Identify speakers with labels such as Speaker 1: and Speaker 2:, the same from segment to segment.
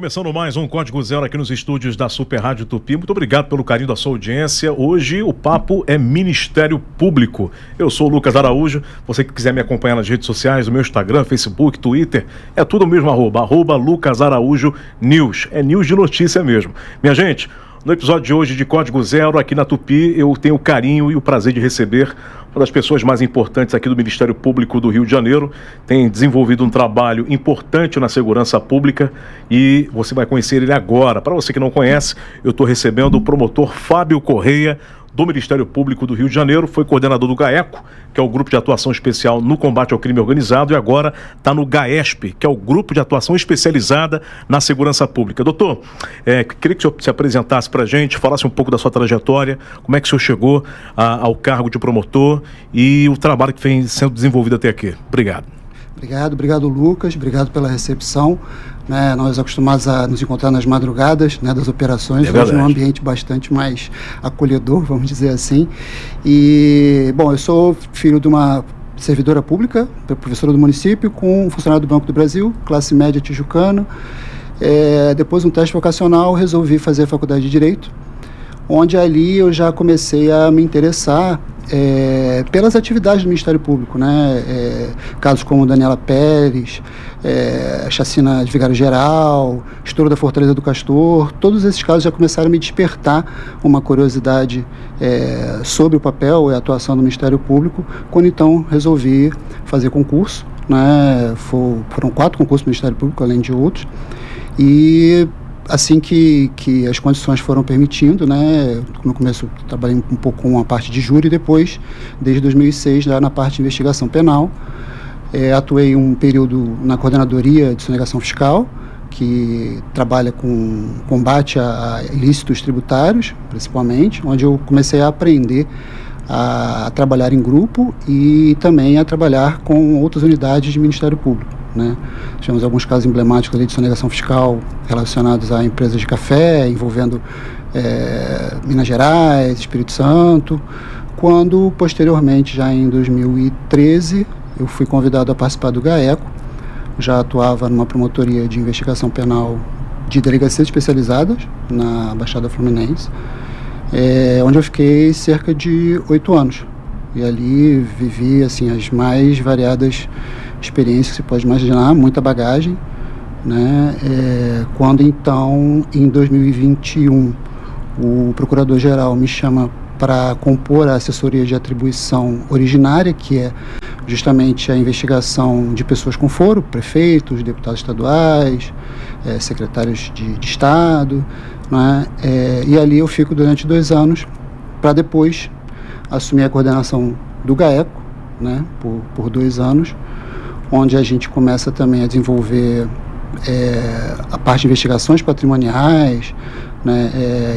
Speaker 1: Começando mais um Código Zero aqui nos estúdios da Super Rádio Tupi. Muito obrigado pelo carinho da sua audiência. Hoje o papo é Ministério Público. Eu sou o Lucas Araújo. Você que quiser me acompanhar nas redes sociais, no meu Instagram, Facebook, Twitter, é tudo o mesmo arroba Lucas Araújo News. É news de notícia mesmo. Minha gente, no episódio de hoje de Código Zero, aqui na Tupi, eu tenho o carinho e o prazer de receber uma das pessoas mais importantes aqui do Ministério Público do Rio de Janeiro. Tem desenvolvido um trabalho importante na segurança pública e você vai conhecer ele agora. Para você que não conhece, eu estou recebendo o promotor Fábio Correia, do Ministério Público do Rio de Janeiro, foi coordenador do GAECO, que é o Grupo de Atuação Especial no Combate ao Crime Organizado, e agora está no GAESP, que é o Grupo de Atuação Especializada na Segurança Pública. Doutor, queria que o senhor se apresentasse para a gente, falasse um pouco da sua trajetória, como é que o senhor chegou ao cargo de promotor e o trabalho que vem sendo desenvolvido até aqui. Obrigado.
Speaker 2: Obrigado Lucas, obrigado pela recepção. Nós acostumados a nos encontrar nas madrugadas, das operações, hoje num ambiente bastante mais acolhedor, vamos dizer assim. E, bom, eu sou filho de uma servidora pública, professora do município, com um funcionário do Banco do Brasil, classe média tijucana. Depois de um teste vocacional, resolvi fazer a faculdade de Direito, onde ali eu já comecei a me interessar pelas atividades do Ministério Público, casos como Daniela Pérez, chacina de Vigário-Geral, estouro da Fortaleza do Castor, todos esses casos já começaram a me despertar uma curiosidade sobre o papel e a atuação do Ministério Público, quando então resolvi fazer concurso, foram 4 concursos do Ministério Público, além de outros, e assim que as condições foram permitindo, no começo trabalhei um pouco com a parte de júri, depois, desde 2006, na parte de investigação penal. Atuei um período na Coordenadoria de Sonegação Fiscal, que trabalha com combate a ilícitos tributários, principalmente, onde eu comecei a aprender a trabalhar em grupo e também a trabalhar com outras unidades de Ministério Público. Tivemos alguns casos emblemáticos ali de sonegação fiscal relacionados a empresas de café, envolvendo Minas Gerais, Espírito Santo, quando posteriormente, já em 2013, eu fui convidado a participar do GAECO. Já atuava numa promotoria de investigação penal de delegacias especializadas na Baixada Fluminense, onde eu fiquei cerca de 8 anos. E ali vivi as mais variadas experiências que você pode imaginar, muita bagagem, quando então, em 2021, o Procurador-Geral me chama para compor a assessoria de atribuição originária, que é justamente a investigação de pessoas com foro, prefeitos, deputados estaduais, secretários de Estado, e ali eu fico durante 2 anos, para depois assumir a coordenação do GAECO, por 2 anos, onde a gente começa também a desenvolver a parte de investigações patrimoniais,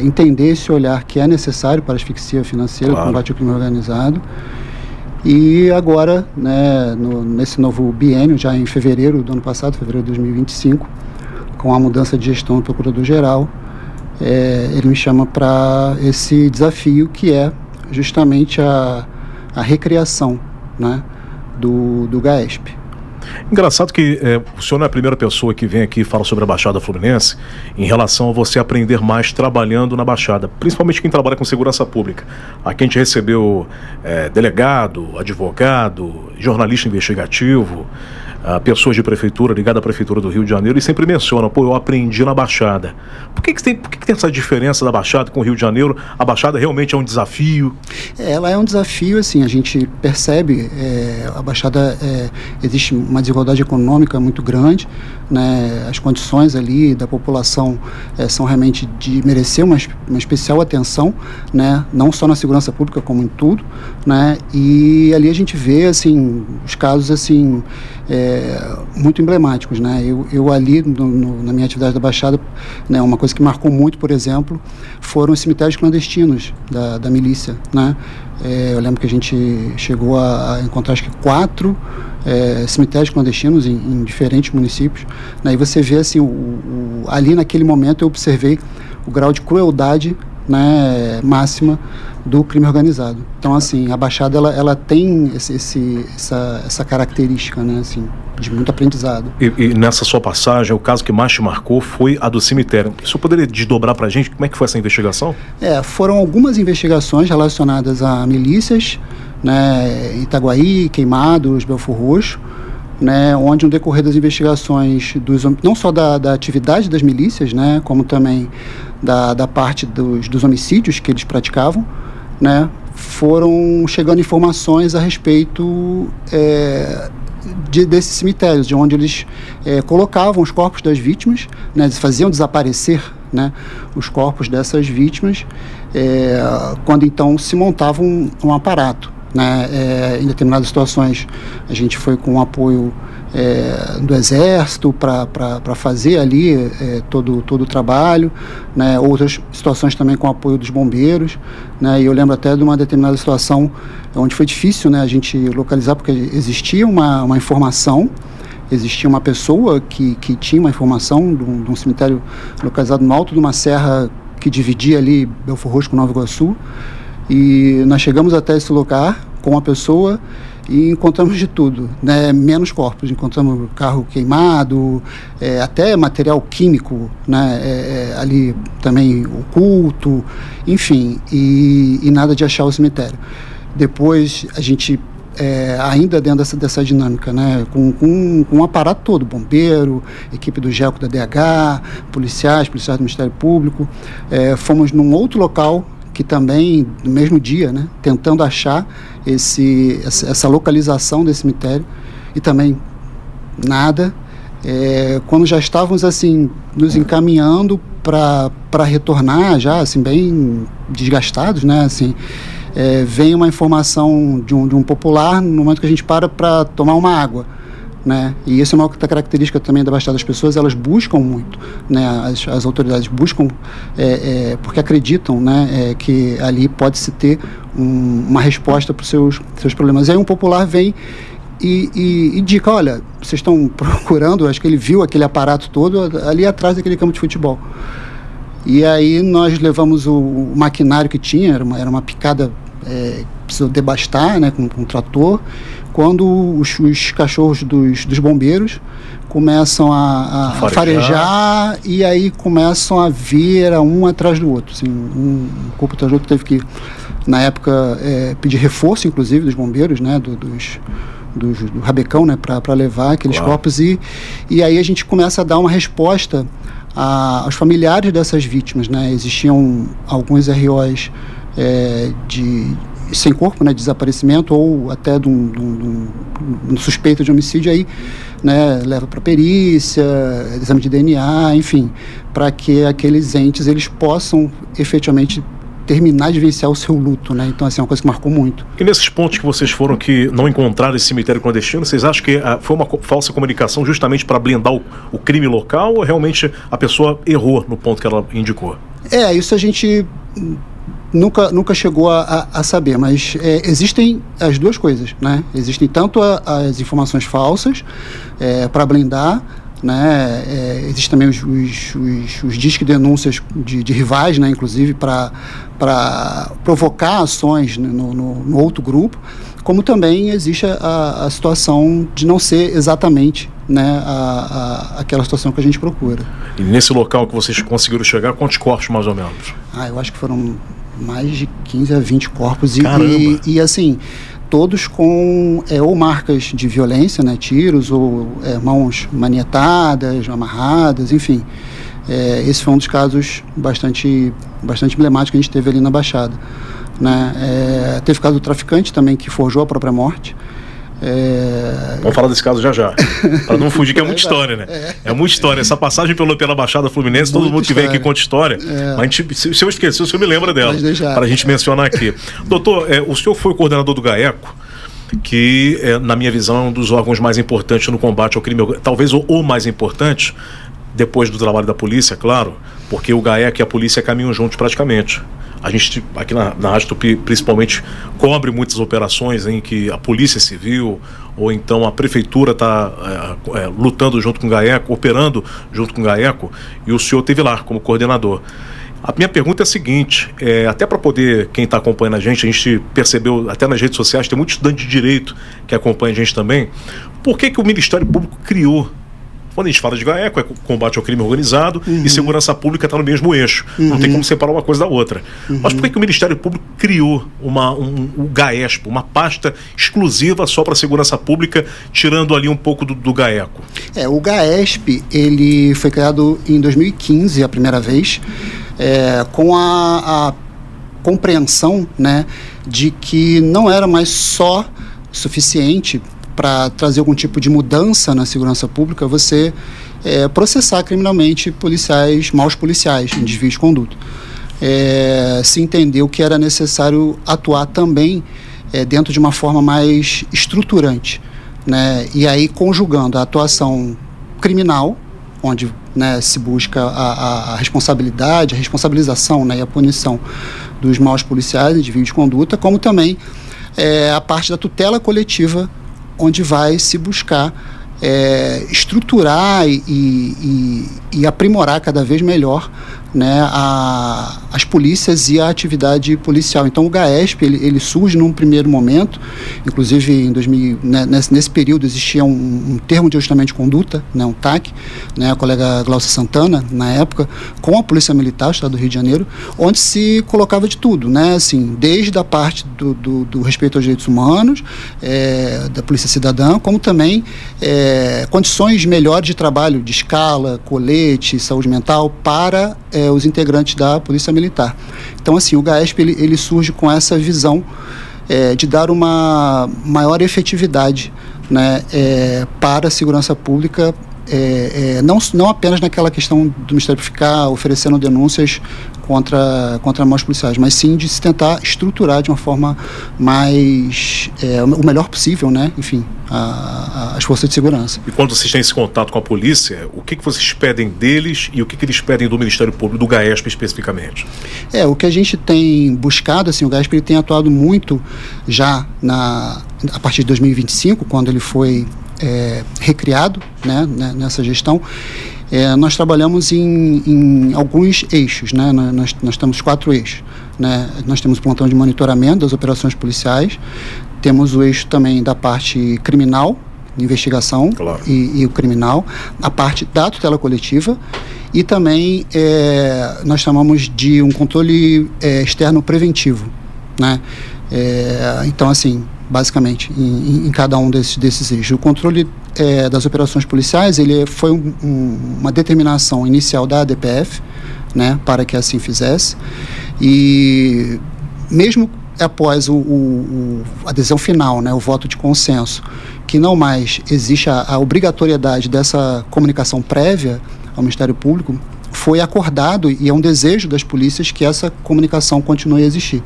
Speaker 2: entender esse olhar que é necessário para a asfixia financeira, claro, combate ao crime organizado. E agora, nesse novo biênio, já em fevereiro do ano passado, fevereiro de 2025, com a mudança de gestão do Procurador-Geral, ele me chama para esse desafio que é justamente a recriação do GAESP.
Speaker 1: Engraçado que o senhor não é a primeira pessoa que vem aqui e fala sobre a Baixada Fluminense em relação a você aprender mais trabalhando na Baixada, principalmente quem trabalha com segurança pública. Aqui a gente recebeu delegado, advogado, jornalista investigativo, pessoas de prefeitura, ligada à Prefeitura do Rio de Janeiro, e sempre mencionam, eu aprendi na Baixada. Por que tem essa diferença da Baixada com o Rio de Janeiro? A Baixada realmente é um desafio?
Speaker 2: Ela é um desafio, assim, a gente percebe, a Baixada, existe uma desigualdade econômica muito grande, as condições ali da população são realmente de merecer uma especial atenção, não só na segurança pública, como em tudo, e ali a gente vê, assim, os casos, assim, muito emblemáticos, eu ali na minha atividade da Baixada, uma coisa que marcou muito, por exemplo, foram os cemitérios clandestinos da milícia, eu lembro que a gente chegou a encontrar acho que 4 cemitérios clandestinos em diferentes municípios, e você vê assim, ali naquele momento eu observei o grau de crueldade máxima do crime organizado. Então, assim, a Baixada ela tem essa característica, assim. de muito aprendizado.
Speaker 1: E nessa sua passagem, o caso que mais te marcou foi a do cemitério. O senhor poderia desdobrar para a gente como é que foi essa investigação?
Speaker 2: Foram algumas investigações relacionadas a milícias, né, Itaguaí, Queimados, Belfor Roxo, né, onde no decorrer das investigações, não só da atividade das milícias, né, como também da parte dos homicídios que eles praticavam, né, foram chegando informações a respeito desses cemitérios, de onde eles colocavam os corpos das vítimas, né, faziam desaparecer, né, os corpos dessas vítimas, quando então se montava um aparato. Né, em determinadas situações a gente foi com o apoio do Exército para fazer ali todo o trabalho, né, outras situações também com o apoio dos bombeiros, né, e eu lembro até de uma determinada situação onde foi difícil, né, a gente localizar, porque existia uma informação, existia uma pessoa que tinha uma informação de um cemitério localizado no alto de uma serra que dividia ali Belfor Roxo com Nova Iguaçu. E nós chegamos até esse lugar com a pessoa e encontramos de tudo, né? Menos corpos, encontramos carro queimado, até material químico, né? Ali também oculto, enfim, e nada de achar o cemitério. Depois a gente, ainda dentro dessa dinâmica, né? Com um aparato todo, bombeiro, equipe do GECO da DH, policiais do Ministério Público, fomos num outro local que também, no mesmo dia, né, tentando achar essa localização desse cemitério, e também nada. Quando já estávamos assim, nos encaminhando para retornar, já assim, bem desgastados, né, assim, vem uma informação de um popular no momento que a gente para tomar uma água. Né? E isso é uma outra característica também da Baixada. Das pessoas, elas buscam muito, né? As autoridades buscam porque acreditam, né, que ali pode-se ter uma resposta para os seus problemas. E aí um popular vem e indica, olha, vocês estão procurando, acho que ele viu aquele aparato todo ali atrás daquele campo de futebol. E aí nós levamos o maquinário que tinha, era uma picada, precisou debastar, né, com um trator. Quando os cachorros dos bombeiros começam a farejar, e aí começam a vir um atrás do outro. Assim, um corpo atrás do outro, teve que, na época, pedir reforço, inclusive, dos bombeiros, né, do rabecão, né, para levar aqueles corpos. E aí a gente começa a dar uma resposta aos familiares dessas vítimas. Né? Existiam alguns ROs sem corpo, né, de desaparecimento, ou até de um suspeito de homicídio, aí, né, leva para perícia, exame de DNA, enfim, para que aqueles entes eles possam efetivamente terminar de vivenciar o seu luto, né? Então, assim, é uma coisa que marcou muito.
Speaker 1: E nesses pontos que vocês foram que não encontraram esse cemitério clandestino, vocês acham que foi uma falsa comunicação justamente para blindar o crime local, ou realmente a pessoa errou no ponto que ela indicou?
Speaker 2: Isso a gente nunca chegou a saber, mas existem as duas coisas, né? Existem tanto as informações falsas para blindar, né? Existem também os disque denúncias de rivais, né? Inclusive para provocar ações no outro grupo, como também existe a situação de não ser exatamente, né, aquela situação que a gente procura.
Speaker 1: E nesse local que vocês conseguiram chegar, quantos corpos mais ou menos?
Speaker 2: Eu acho que foram mais de 15 a 20 corpos. E assim, todos com ou marcas de violência, né, tiros, ou mãos manietadas, amarradas, enfim. Esse foi um dos casos bastante emblemáticos que a gente teve ali na Baixada. Né? Teve o caso do traficante também, que forjou a própria morte.
Speaker 1: Vamos falar desse caso já. Para não fugir, que é muita história, né? É muita história. Essa passagem pela Baixada Fluminense, todo mundo que vem aqui conta história. Mas a gente, se eu esquecer, o senhor me lembra dela. Para a gente mencionar aqui. Doutor, o senhor foi coordenador do GAECO, que, na minha visão, é um dos órgãos mais importantes no combate ao crime. Talvez o mais importante, depois do trabalho da polícia, claro, porque o GAECO e a polícia caminham juntos praticamente. A gente, aqui na Rádio Tupi, principalmente, cobre muitas operações em que a Polícia Civil ou então a Prefeitura está lutando junto com o GAECO, operando junto com o GAECO, e o senhor esteve lá como coordenador. A minha pergunta é a seguinte, até para poder, quem está acompanhando a gente percebeu até nas redes sociais, tem muito estudante de direito que acompanha a gente também. Por que o Ministério Público criou? Quando a gente fala de GAECO, é combate ao crime organizado, e segurança pública está no mesmo eixo. Não tem como separar uma coisa da outra. Mas por que o Ministério Público criou o GAESP, uma pasta exclusiva só para a segurança pública, tirando ali um pouco do GAECO?
Speaker 2: O GAESP, ele foi criado em 2015, a primeira vez, com a compreensão, né, de que não era mais só suficiente para trazer algum tipo de mudança na segurança pública, você processar criminalmente maus policiais em desvio de conduta. Se entendeu que era necessário atuar também dentro de uma forma mais estruturante, né? E aí conjugando a atuação criminal, onde, né, se busca a responsabilidade, a responsabilização, né, e a punição dos maus policiais em desvio de conduta, como também a parte da tutela coletiva, onde vai se buscar estruturar e aprimorar cada vez melhor, né, as polícias e a atividade policial. Então o GAESP ele surge num primeiro momento, inclusive em 2000, né, nesse período existia um termo de ajustamento de conduta, né, um TAC, né, a colega Glaucia Santana, na época, com a Polícia Militar do Estado do Rio de Janeiro, onde se colocava de tudo, né, assim, desde a parte do respeito aos direitos humanos, da Polícia Cidadã, como também condições melhores de trabalho, de escala, colete, saúde mental, para os integrantes da Polícia Militar. Então, assim, o GAESP ele surge com essa visão de dar uma maior efetividade, né, para a segurança pública, não apenas naquela questão do Ministério ficar oferecendo denúncias contra maus policiais, mas sim de se tentar estruturar de uma forma mais o melhor possível, né? Enfim, as forças de segurança.
Speaker 1: E quando vocês têm esse contato com a polícia, o que vocês pedem deles e o que eles pedem do Ministério Público, do GAESP especificamente?
Speaker 2: O que a gente tem buscado, assim, o GAESP ele tem atuado muito já a partir de 2025, quando ele foi recriado, né, nessa gestão. Nós trabalhamos em alguns eixos, né? Nós temos 4 eixos, né? Nós temos o plantão de monitoramento das operações policiais, temos o eixo também da parte criminal, investigação, claro, e o criminal, a parte da tutela coletiva, e também nós chamamos de um controle externo preventivo, né? Então, assim, basicamente, em cada um desses eixos. O controle das operações policiais, ele foi uma determinação inicial da ADPF, né, para que assim fizesse, e mesmo após a adesão final, né, o voto de consenso, que não mais existe a obrigatoriedade dessa comunicação prévia ao Ministério Público, foi acordado, e é um desejo das polícias, que essa comunicação continue a existir.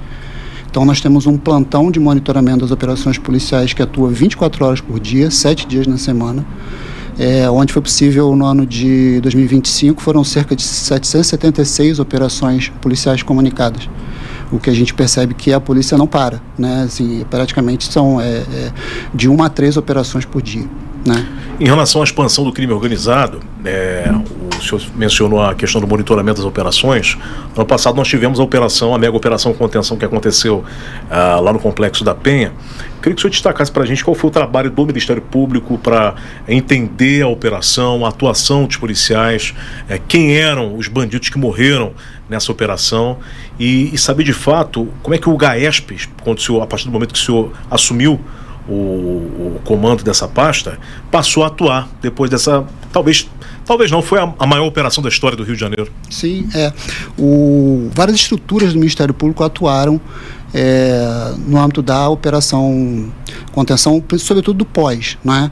Speaker 2: Então, nós temos um plantão de monitoramento das operações policiais que atua 24 horas por dia, 7 dias na semana, onde foi possível, no ano de 2025, foram cerca de 776 operações policiais comunicadas. O que a gente percebe que a polícia não para, né? Assim, praticamente são de 1 a 3 operações por dia, né?
Speaker 1: Em relação à expansão do crime organizado, o senhor mencionou a questão do monitoramento das operações. No ano passado nós tivemos a mega operação contenção que aconteceu lá no Complexo da Penha. Queria que o senhor destacasse para a gente qual foi o trabalho do Ministério Público para entender a operação, a atuação dos policiais, quem eram os bandidos que morreram nessa operação e saber de fato como é que o GAESP, a partir do momento que o senhor assumiu o comando dessa pasta, passou a atuar depois dessa, talvez não, foi a maior operação da história do Rio de Janeiro.
Speaker 2: Sim, várias estruturas do Ministério Público atuaram no âmbito da operação contenção, sobretudo do pós, né?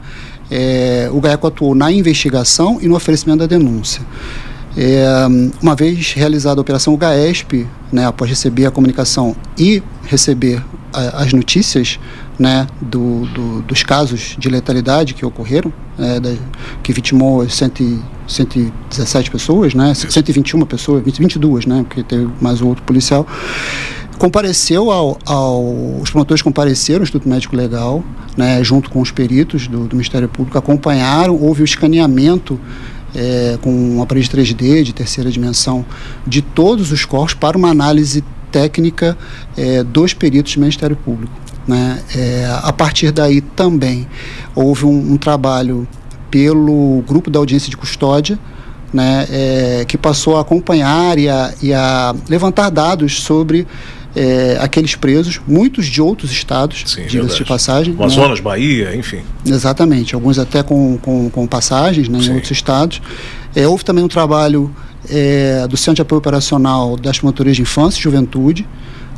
Speaker 2: O GAECO atuou na investigação e no oferecimento da denúncia. Uma vez realizada a operação, o GAESP, né, após receber a comunicação e receber as notícias, né, dos casos de letalidade que ocorreram, que vitimou 117 pessoas, né, 121 pessoas, 22, né, porque teve mais um outro policial, compareceu os promotores compareceram ao Instituto Médico Legal, né, junto com os peritos do Ministério Público, acompanharam, houve o escaneamento com um aparelho de 3D de terceira dimensão de todos os corpos para uma análise técnica dos peritos do Ministério Público, né? A partir daí também houve um trabalho pelo grupo da audiência de custódia, né, que passou a acompanhar e a levantar dados sobre aqueles presos, muitos de outros estados, diga-se de passagem.
Speaker 1: Amazonas, né? Bahia, enfim.
Speaker 2: Exatamente, alguns até com passagens, né, em outros estados. Houve também um trabalho do Centro de Apoio Operacional das Promotorias de Infância e Juventude,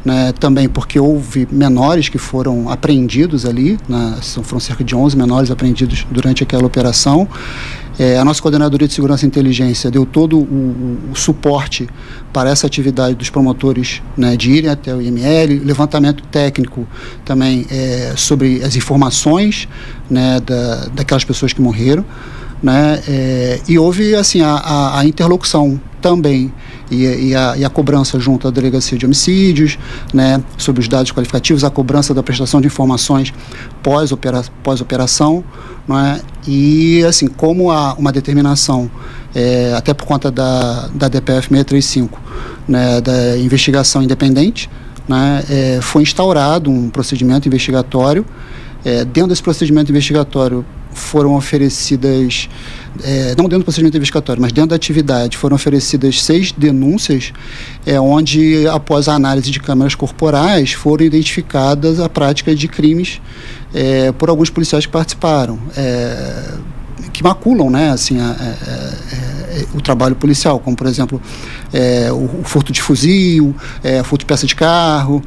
Speaker 2: né, também porque houve menores que foram apreendidos ali, né, foram cerca de 11 menores apreendidos durante aquela operação. A nossa Coordenadoria de Segurança e Inteligência deu todo o suporte para essa atividade dos promotores, né, de irem até o IML, levantamento técnico também sobre as informações, né, daquelas pessoas que morreram, né, e houve assim, a interlocução também e a cobrança junto à Delegacia de Homicídios, né, sobre os dados qualificativos, a cobrança da prestação de informações pós-operação, não é? E assim, como há uma determinação, até por conta da DPF 635, né, da investigação independente, né, foi instaurado um procedimento investigatório. Dentro desse procedimento investigatório foram oferecidas, não dentro do procedimento investigatório, mas dentro da atividade, foram oferecidas 6 denúncias, onde, após a análise de câmeras corporais, foram identificadas a prática de crimes por alguns policiais que participaram, que maculam, né, assim, o trabalho policial, como, por exemplo, o furto de fuzil, furto de peça de carro.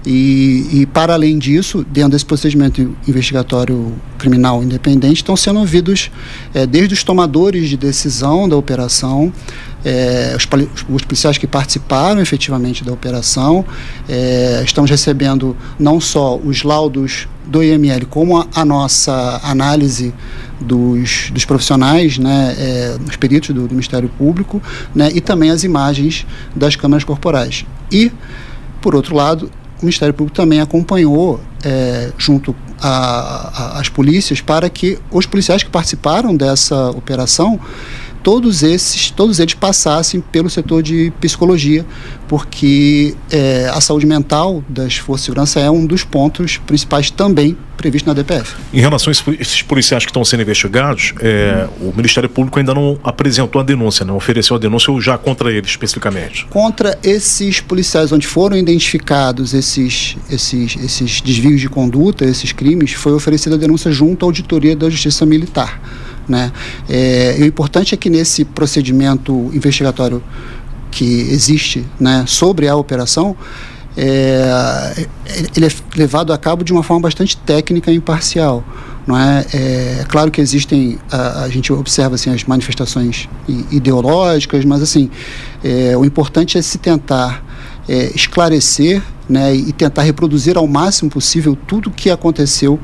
Speaker 2: E para além disso, dentro desse procedimento investigatório criminal independente, estão sendo ouvidos desde os tomadores de decisão da operação, os policiais que participaram efetivamente da operação. Estamos recebendo não só os laudos do IML, como a nossa análise dos profissionais, né, os peritos do Ministério Público, né, e também as imagens das câmeras corporais. E, por outro lado, o Ministério Público também acompanhou junto às polícias para que os policiais que participaram dessa operação, todos eles passassem pelo setor de psicologia, porque a saúde mental das forças de segurança é um dos pontos principais também previsto na DPF.
Speaker 1: Em relação a esses policiais que estão sendo investigados, o Ministério Público ainda não apresentou a denúncia, não ofereceu a denúncia ou já contra eles especificamente?
Speaker 2: Contra esses policiais onde foram identificados esses desvios de conduta, esses crimes, foi oferecida a denúncia junto à Auditoria da Justiça Militar, né? E o importante é que nesse procedimento investigatório que existe, né, sobre a operação, ele é levado a cabo de uma forma bastante técnica e imparcial, não é? É claro que existem, a gente observa assim, as manifestações ideológicas, mas assim, o importante é se tentar esclarecer, né, e tentar reproduzir ao máximo possível tudo o que aconteceu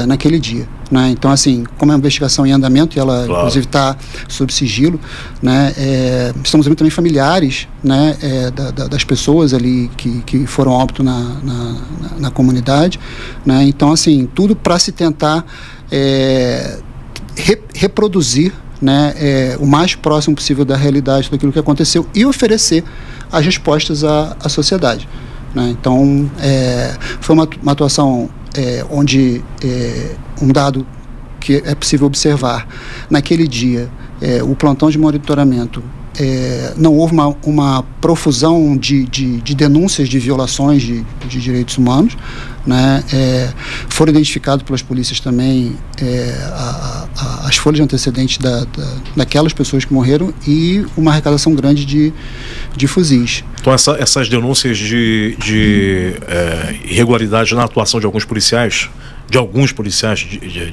Speaker 2: naquele dia, né? Então, assim, como é uma investigação em andamento e ela, claro, inclusive está sob sigilo, né, estamos vendo também familiares, né, das pessoas ali que foram óbito na comunidade, né? Então, assim, tudo para se tentar reproduzir, né, o mais próximo possível da realidade daquilo que aconteceu e oferecer as respostas à sociedade, né? Então, foi uma atuação onde um dado que é possível observar, naquele dia, o plantão de monitoramento, não houve uma profusão de denúncias de violações de direitos humanos, né? Foram identificados pelas polícias também as folhas de antecedentes daquelas pessoas que morreram e uma arrecadação grande de fuzis.
Speaker 1: Então essas denúncias de irregularidade na atuação de alguns policiais,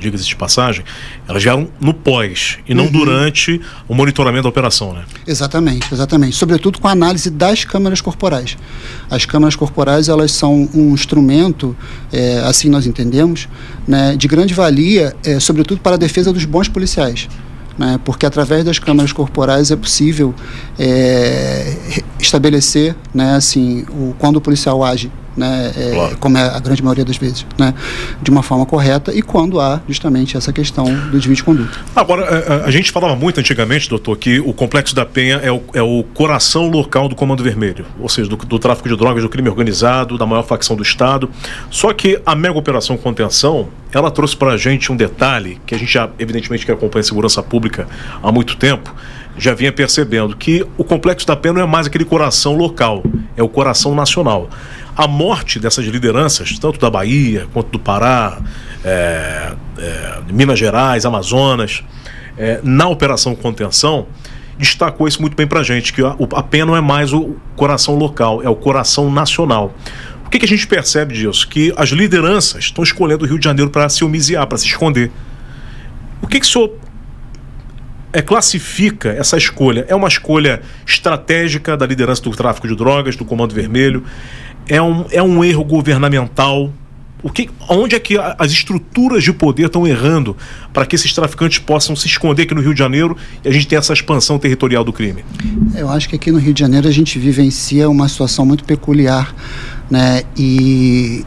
Speaker 1: diga-se de passagem, elas vieram no pós e não durante o monitoramento da operação, né?
Speaker 2: Exatamente. Sobretudo com a análise das câmeras corporais. As câmeras corporais, elas são um instrumento, assim nós entendemos, né, de grande valia, sobretudo para a defesa dos bons policiais, né, porque através das câmeras corporais é possível estabelecer, né, assim, quando o policial age, né, como é a grande maioria das vezes, né, de uma forma correta, e quando há justamente essa questão do desvio de conduta.
Speaker 1: Agora, a gente falava muito antigamente, doutor, que o Complexo da Penha é o coração local do Comando Vermelho, ou seja, do tráfico de drogas, do crime organizado, da maior facção do Estado. Só que a mega operação Contenção, ela trouxe para a gente um detalhe que a gente já, evidentemente, que acompanha a segurança pública há muito tempo, já vinha percebendo que o Complexo da Penha não é mais aquele coração local, é o coração nacional. A morte dessas lideranças, tanto da Bahia quanto do Pará, Minas Gerais, Amazonas, na Operação Contenção, destacou isso muito bem pra gente, que a Penha não é mais o coração local, é o coração nacional. O que a gente percebe disso? Que as lideranças estão escolhendo o Rio de Janeiro para se homiziar, para se esconder. O que o senhor classifica essa escolha? É uma escolha estratégica da liderança do tráfico de drogas, do Comando Vermelho? É um erro governamental? Onde é que as estruturas de poder estão errando para que esses traficantes possam se esconder aqui no Rio de Janeiro e a gente tem essa expansão territorial do crime? Eu acho que aqui no Rio de Janeiro a gente vivencia uma situação muito peculiar, né? E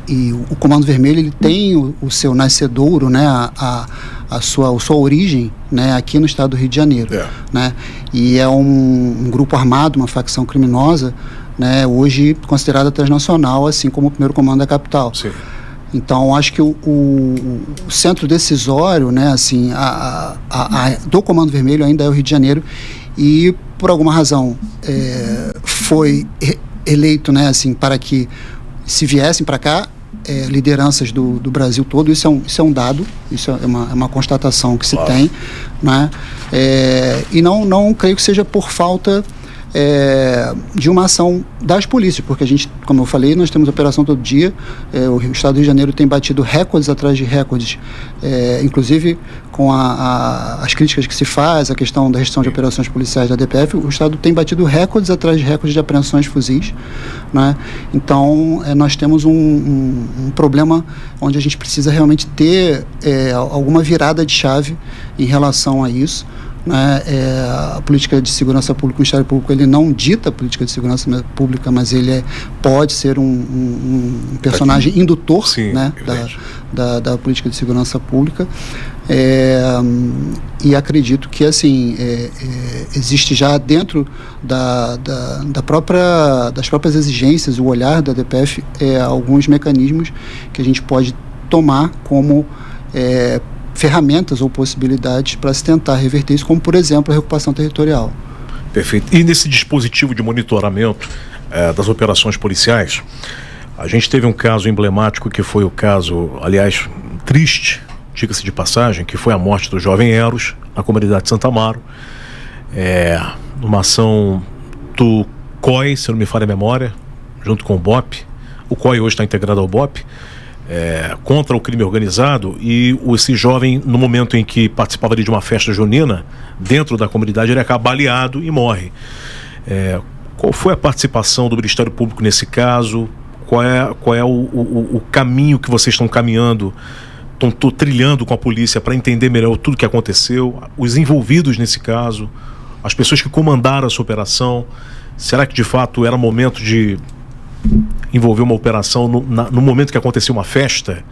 Speaker 1: o Comando Vermelho, ele tem o seu nascedouro, né? A sua origem, né? Aqui no estado do Rio de Janeiro, né? E é um grupo armado, uma facção criminosa, né? Hoje considerada transnacional, assim como o primeiro comando da capital. Sim. Então, acho que o centro decisório, né, assim, do Comando Vermelho ainda é o Rio de Janeiro, e por alguma razão foi eleito, né, assim, para que se viessem para cá lideranças do Brasil todo. Isso é um dado, isso é uma constatação que se tem, né, e não creio que seja por falta de uma ação das polícias, porque a gente, como eu falei, nós temos operação todo dia. O estado do Rio de Janeiro tem batido recordes atrás de recordes, inclusive com as críticas que se faz, a questão da gestão de operações policiais da DPF. O estado tem batido recordes atrás de recordes de apreensões de fuzis, né? Então nós temos um problema onde a gente precisa realmente ter alguma virada de chave em relação a isso, né? A política de segurança pública, o Ministério Público, ele não dita a política de segurança pública, mas ele pode ser um personagem indutor, sim, né, da política de segurança pública, e acredito que, assim, existe já dentro das próprias exigências, o olhar da DPF, alguns mecanismos que a gente pode tomar como ferramentas ou possibilidades para se tentar reverter isso, como, por exemplo, a reocupação territorial. Perfeito. E nesse dispositivo de monitoramento das operações policiais, a gente teve um caso emblemático, que foi o caso, aliás, triste, diga-se de passagem, que foi a morte do jovem Eros na comunidade de Santa Amaro, numa ação do COI, se não me falha a memória, junto com o BOP. O COI hoje está integrado ao BOP, contra o crime organizado, e esse jovem, no momento em que participava de uma festa junina dentro da comunidade, ele acaba baleado e morre. Qual foi a participação do Ministério Público nesse caso? Qual é o caminho que vocês estão caminhando, estão trilhando com a polícia para entender melhor tudo que aconteceu, os envolvidos nesse caso, as pessoas que comandaram essa operação? Será que de fato era momento de envolver uma operação no momento que aconteceu uma festa?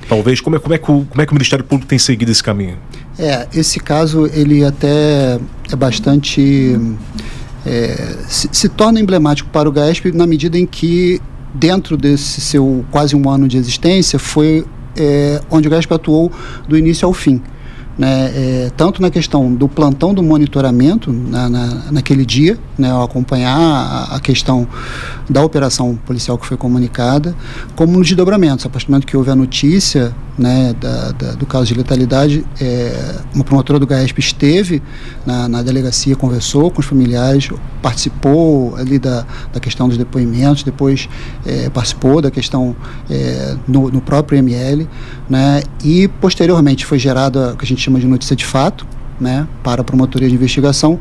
Speaker 1: Talvez. Como é que o Ministério Público tem seguido esse caminho? Esse caso, ele até é bastante se torna emblemático para o GAESP, na medida em que, dentro desse seu quase um ano de existência, foi onde o GAESP atuou do início ao fim, né? Tanto na questão do plantão do monitoramento naquele dia, né, ao acompanhar a questão da operação policial que foi comunicada, como nos desdobramentos. A partir do momento que houve a notícia, né, do caso de letalidade, uma promotora do GAESP esteve na delegacia, conversou com os familiares, participou ali da questão dos depoimentos, depois participou da questão no próprio ML, né, e posteriormente foi gerada o que a gente chama de notícia de fato, né, para a promotoria de investigação,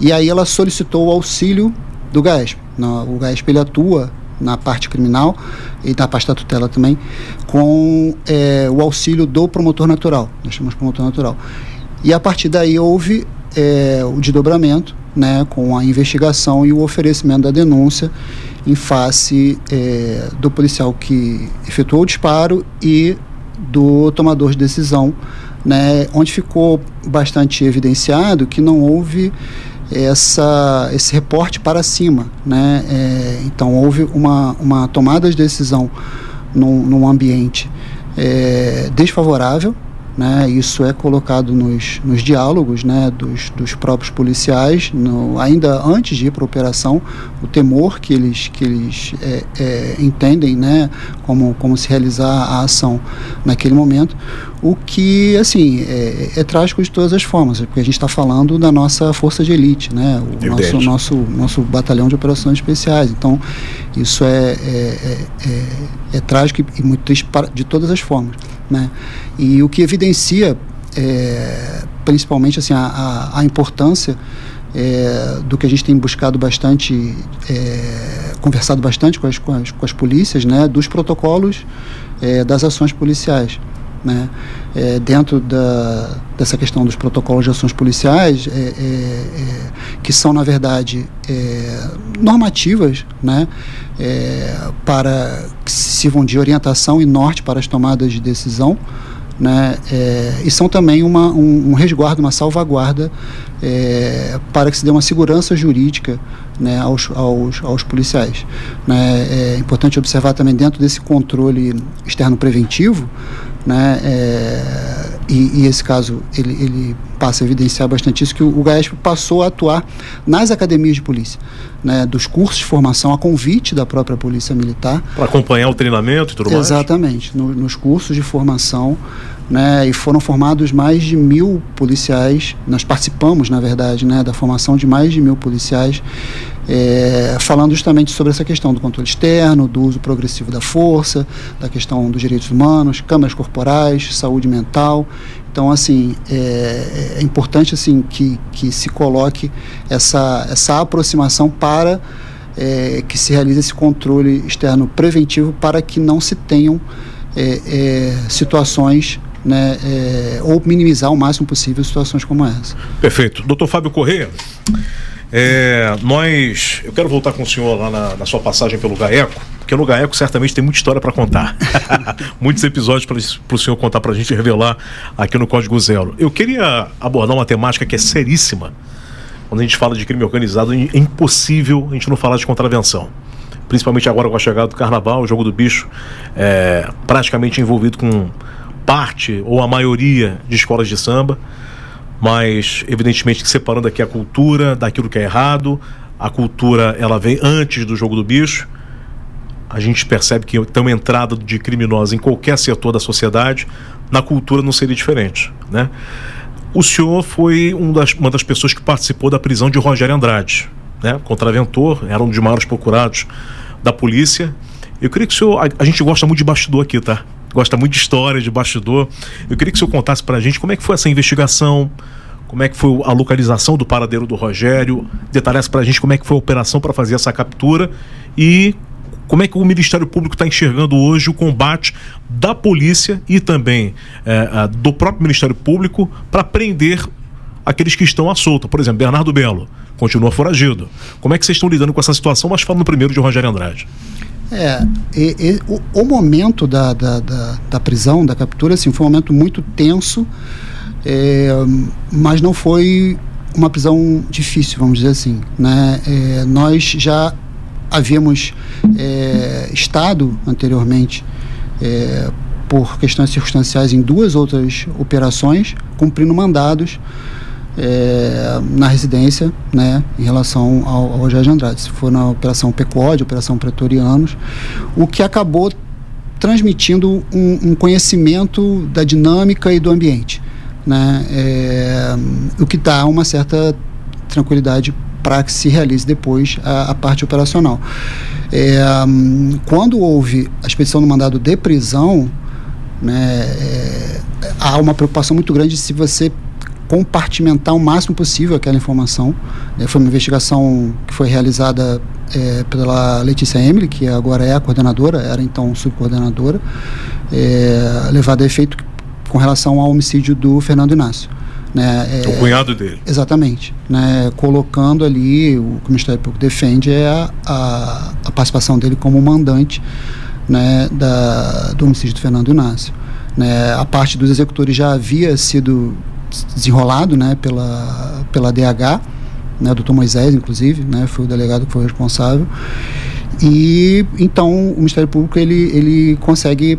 Speaker 1: e aí ela solicitou o auxílio do GAESP. O GAESP, ele atua na parte criminal e na parte da tutela também, com o auxílio do promotor natural. Nós chamamos de promotor natural. E a partir daí houve
Speaker 2: o desdobramento, né, com a investigação e o oferecimento da denúncia em face do policial que efetuou o disparo e do tomador de decisão, né, onde ficou bastante evidenciado que não houve esse reporte para cima, né? Então houve uma tomada de decisão num ambiente desfavorável, né? Isso é colocado nos diálogos, né, dos próprios policiais, ainda antes de ir para a operação, o temor que eles entendem, né, como se realizar a ação naquele momento, o que, assim, é trágico de todas as formas, porque a gente está falando da nossa força de elite, né, o nosso batalhão de operações especiais. Então isso é trágico e muito triste de todas as formas, né? E o que evidencia principalmente assim, a importância do que a gente tem buscado bastante, conversado bastante com as polícias, né, dos protocolos das ações policiais, né? Dentro dessa questão dos protocolos de ações policiais, que são, na verdade, normativas, né, para que sirvam de orientação e norte para as tomadas de decisão, né, e são também um resguardo, uma salvaguarda para que se dê uma segurança jurídica, né, aos policiais, né. É importante observar também, dentro desse controle externo preventivo, né, e esse caso ele passa a evidenciar bastante isso, que o GAESP passou a atuar nas academias de polícia, né, dos cursos de formação a convite da própria Polícia Militar.
Speaker 1: Para acompanhar o treinamento e tudo mais?
Speaker 2: Exatamente, nos cursos de formação, né, e foram formados mais de 1.000 policiais. Nós participamos, na verdade, né, da formação de mais de 1.000 policiais, falando justamente sobre essa questão do controle externo, do uso progressivo da força, da questão dos direitos humanos, câmaras corporais, saúde mental. Então, assim, é importante, assim, que se coloque essa aproximação para que se realize esse controle externo preventivo, para que não se tenham situações, né, ou minimizar o máximo possível situações como essa.
Speaker 1: Perfeito. Doutor Fábio Corrêa, eu quero voltar com o senhor lá na sua passagem pelo GAECO, porque no GAECO certamente tem muita história para contar. Muitos episódios para o senhor contar para a gente, revelar aqui no Código Zero. Eu queria abordar uma temática que é seríssima. Quando a gente fala de crime organizado, é impossível a gente não falar de contravenção. Principalmente agora com a chegada do Carnaval, o Jogo do Bicho praticamente envolvido com parte ou a maioria de escolas de samba, mas evidentemente que separando aqui a cultura daquilo que é errado. A cultura, ela vem antes do Jogo do Bicho. A gente percebe que tem uma entrada de criminosos em qualquer setor da sociedade. Na cultura não seria diferente, né? O senhor foi uma das pessoas que participou da prisão de Rogério Andrade, né? Contraventor, era um dos maiores procurados da polícia. Eu queria que o senhor... A gente gosta muito de bastidor aqui, tá? Gosta muito de história, de bastidor. Eu queria que o senhor contasse pra gente como é que foi essa investigação, como é que foi a localização do paradeiro do Rogério, detalhasse pra gente como é que foi a operação para fazer essa captura e como é que o Ministério Público está enxergando hoje o combate da polícia e também do próprio Ministério Público para prender aqueles que estão à solta. Por exemplo, Bernardo Belo continua foragido. Como é que vocês estão lidando com essa situação? Mas falando primeiro de Rogério Andrade.
Speaker 2: O momento da prisão, da captura, assim, foi um momento muito tenso, mas não foi uma prisão difícil, vamos dizer assim, né? Nós já havíamos estado anteriormente, por questões circunstanciais, em 2 outras operações, cumprindo mandados na residência, né, em relação ao Rogério Andrade. Se for na Operação PECOD, Operação Pretorianos, o que acabou transmitindo um conhecimento da dinâmica e do ambiente, né, o que dá uma certa tranquilidade para que se realize depois a parte operacional. Quando houve a expedição do mandado de prisão, né, há uma preocupação muito grande se você compartimentar o máximo possível aquela informação. Foi uma investigação que foi realizada pela Letícia Emily, que agora é a coordenadora, era então subcoordenadora, levada a efeito com relação ao homicídio do Fernando Inácio, né?
Speaker 1: O cunhado dele.
Speaker 2: Exatamente. Né? Colocando ali, o que o Ministério Público defende é a participação dele como mandante, né, do homicídio do Fernando Inácio. Né? A parte dos executores já havia sido desenrolado, né, pela DH, né, doutor Moisés, inclusive, né, foi o delegado que foi responsável. E então o Ministério Público ele consegue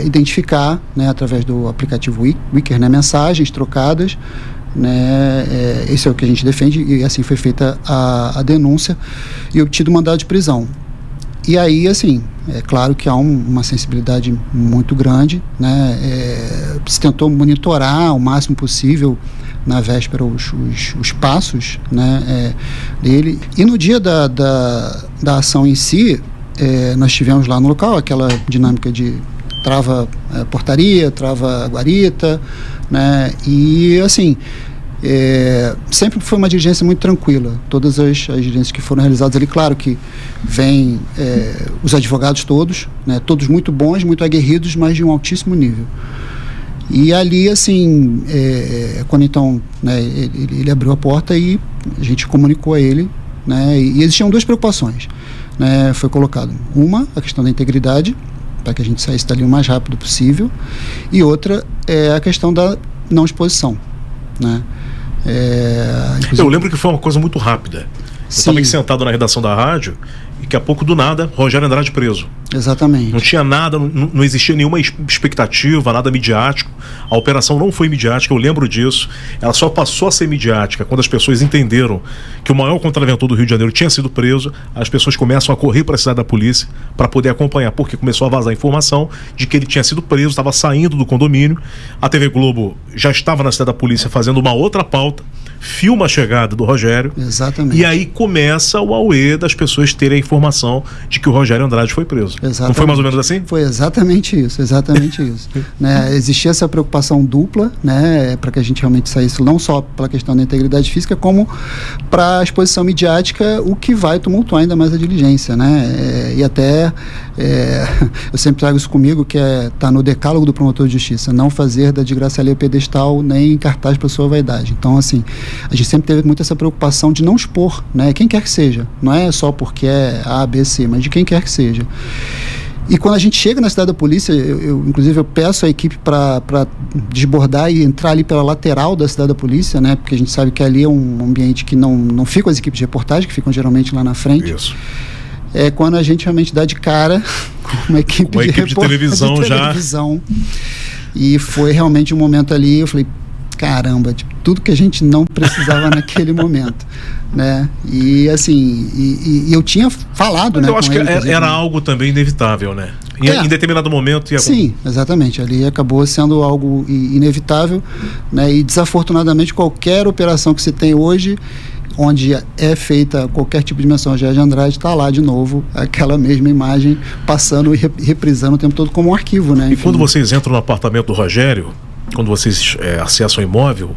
Speaker 2: identificar, né, através do aplicativo Wicker, né, mensagens trocadas, né, esse é o que a gente defende, e assim foi feita a denúncia e obtido mandado de prisão. E aí, assim, é claro que há uma sensibilidade muito grande, né, se tentou monitorar o máximo possível na véspera os passos, né, dele, e no dia da ação em si, nós tivemos lá no local aquela dinâmica de trava portaria, trava guarita, né, e assim, sempre foi uma diligência muito tranquila. Todas as diligências que foram realizadas ali, claro que vêm os advogados todos, né, todos muito bons, muito aguerridos, mas de um altíssimo nível. E ali, assim, quando então, né, ele abriu a porta e a gente comunicou a ele, né, e existiam duas preocupações, né, foi colocado a questão da integridade, para que a gente saísse dali o mais rápido possível, e outra é a questão da não exposição, né.
Speaker 1: Eu lembro que foi uma coisa muito rápida. Eu estava aqui sentado na redação da rádio e daqui a pouco, do nada, Rogério Andrade preso.
Speaker 2: Exatamente.
Speaker 1: Não tinha nada, não existia nenhuma expectativa, nada midiático. A operação não foi midiática, eu lembro disso. Ela só passou a ser midiática quando as pessoas entenderam que o maior contraventor do Rio de Janeiro tinha sido preso. As pessoas começam a correr para a cidade da polícia para poder acompanhar, porque começou a vazar informação de que ele tinha sido preso, estava saindo do condomínio. A TV Globo já estava na cidade da polícia fazendo uma outra pauta, filma a chegada do Rogério.
Speaker 2: Exatamente.
Speaker 1: E aí começa o auê das pessoas terem a informação de que o Rogério Andrade foi preso.
Speaker 2: Exatamente.
Speaker 1: Não foi mais ou menos assim?
Speaker 2: Foi exatamente isso, né, existia essa preocupação dupla, né, para que a gente realmente saísse não só pela questão da integridade física, como para a exposição midiática, o que vai tumultuar ainda mais a diligência, né, e até eu sempre trago isso comigo, que tá no decálogo do promotor de justiça, não fazer da desgraça alheia pedestal nem cartaz para sua vaidade. Então, assim, a gente sempre teve muito essa preocupação de não expor, né, quem quer que seja, não é só porque é A, B, C, mas de quem quer que seja. E quando a gente chega na cidade da polícia, inclusive eu peço à equipe para desbordar e entrar ali pela lateral da cidade da polícia, né, porque a gente sabe que ali é um ambiente que não ficam as equipes de reportagem, que ficam geralmente lá na frente.
Speaker 1: Isso.
Speaker 2: É quando a gente realmente dá de cara com uma equipe
Speaker 1: de televisão já.
Speaker 2: E foi realmente um momento ali, eu falei, caramba, tipo, tudo que a gente não precisava naquele momento, né? E assim, e eu tinha falado,
Speaker 1: mas
Speaker 2: né?
Speaker 1: Eu acho que era algo também inevitável, né? Em determinado momento ia...
Speaker 2: Sim, exatamente. Ali acabou sendo algo inevitável, né? E desafortunadamente qualquer operação que você tem hoje, onde é feita qualquer tipo de menção a Rogério Andrade, está lá de novo aquela mesma imagem passando e reprisando o tempo todo como um arquivo, né?
Speaker 1: Enfim. E quando vocês entram no apartamento do Rogério, quando vocês acessam o imóvel,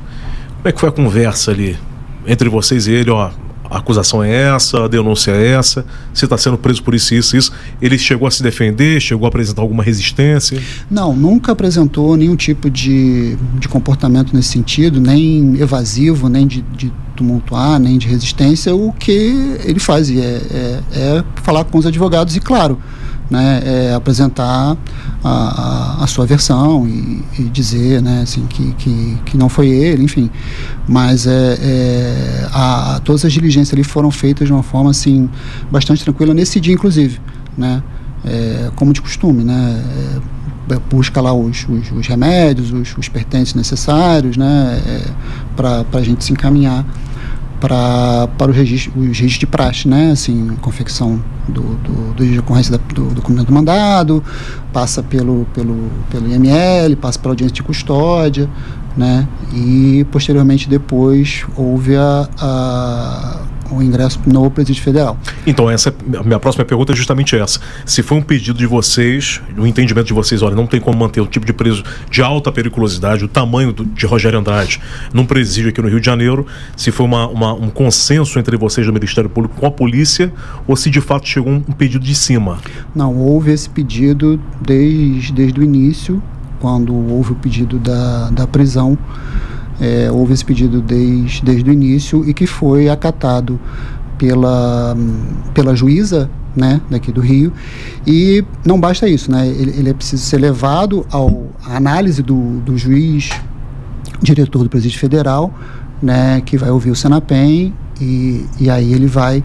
Speaker 1: como é que foi a conversa ali entre vocês e ele? Ó, a acusação é essa, a denúncia é essa, você está sendo preso por isso, isso. Ele chegou a se defender, chegou a apresentar alguma resistência?
Speaker 2: Não, nunca apresentou nenhum tipo de comportamento nesse sentido, nem evasivo, nem de tumultuar, nem de resistência. O que ele faz é falar com os advogados e, claro, né, apresentar a sua versão e dizer, né, assim, que não foi ele, enfim. Mas todas as diligências ali foram feitas de uma forma assim, bastante tranquila, nesse dia, inclusive, né, como de costume, né, busca lá os remédios, os pertences necessários, né, para a gente se encaminhar para os registros de praxe, né, assim, confecção do registro de ocorrência do cumprimento do mandado, passa pelo IML, passa pela audiência de custódia, né, e posteriormente depois houve o ingresso no Presídio Federal.
Speaker 1: Então, a minha próxima pergunta é justamente essa. Se foi um pedido de vocês, um entendimento de vocês, olha, não tem como manter o tipo de preso de alta periculosidade, o tamanho de Rogério Andrade num presídio aqui no Rio de Janeiro, se foi um consenso entre vocês do Ministério Público com a polícia, ou se de fato chegou um pedido de cima?
Speaker 2: Não, houve esse pedido desde o início, quando houve o pedido da prisão. houve esse pedido desde o início e que foi acatado pela juíza, né, daqui do Rio. E não basta isso, né, ele é preciso ser levado à análise do juiz diretor do Presídio Federal, né, que vai ouvir o Senapem e aí ele vai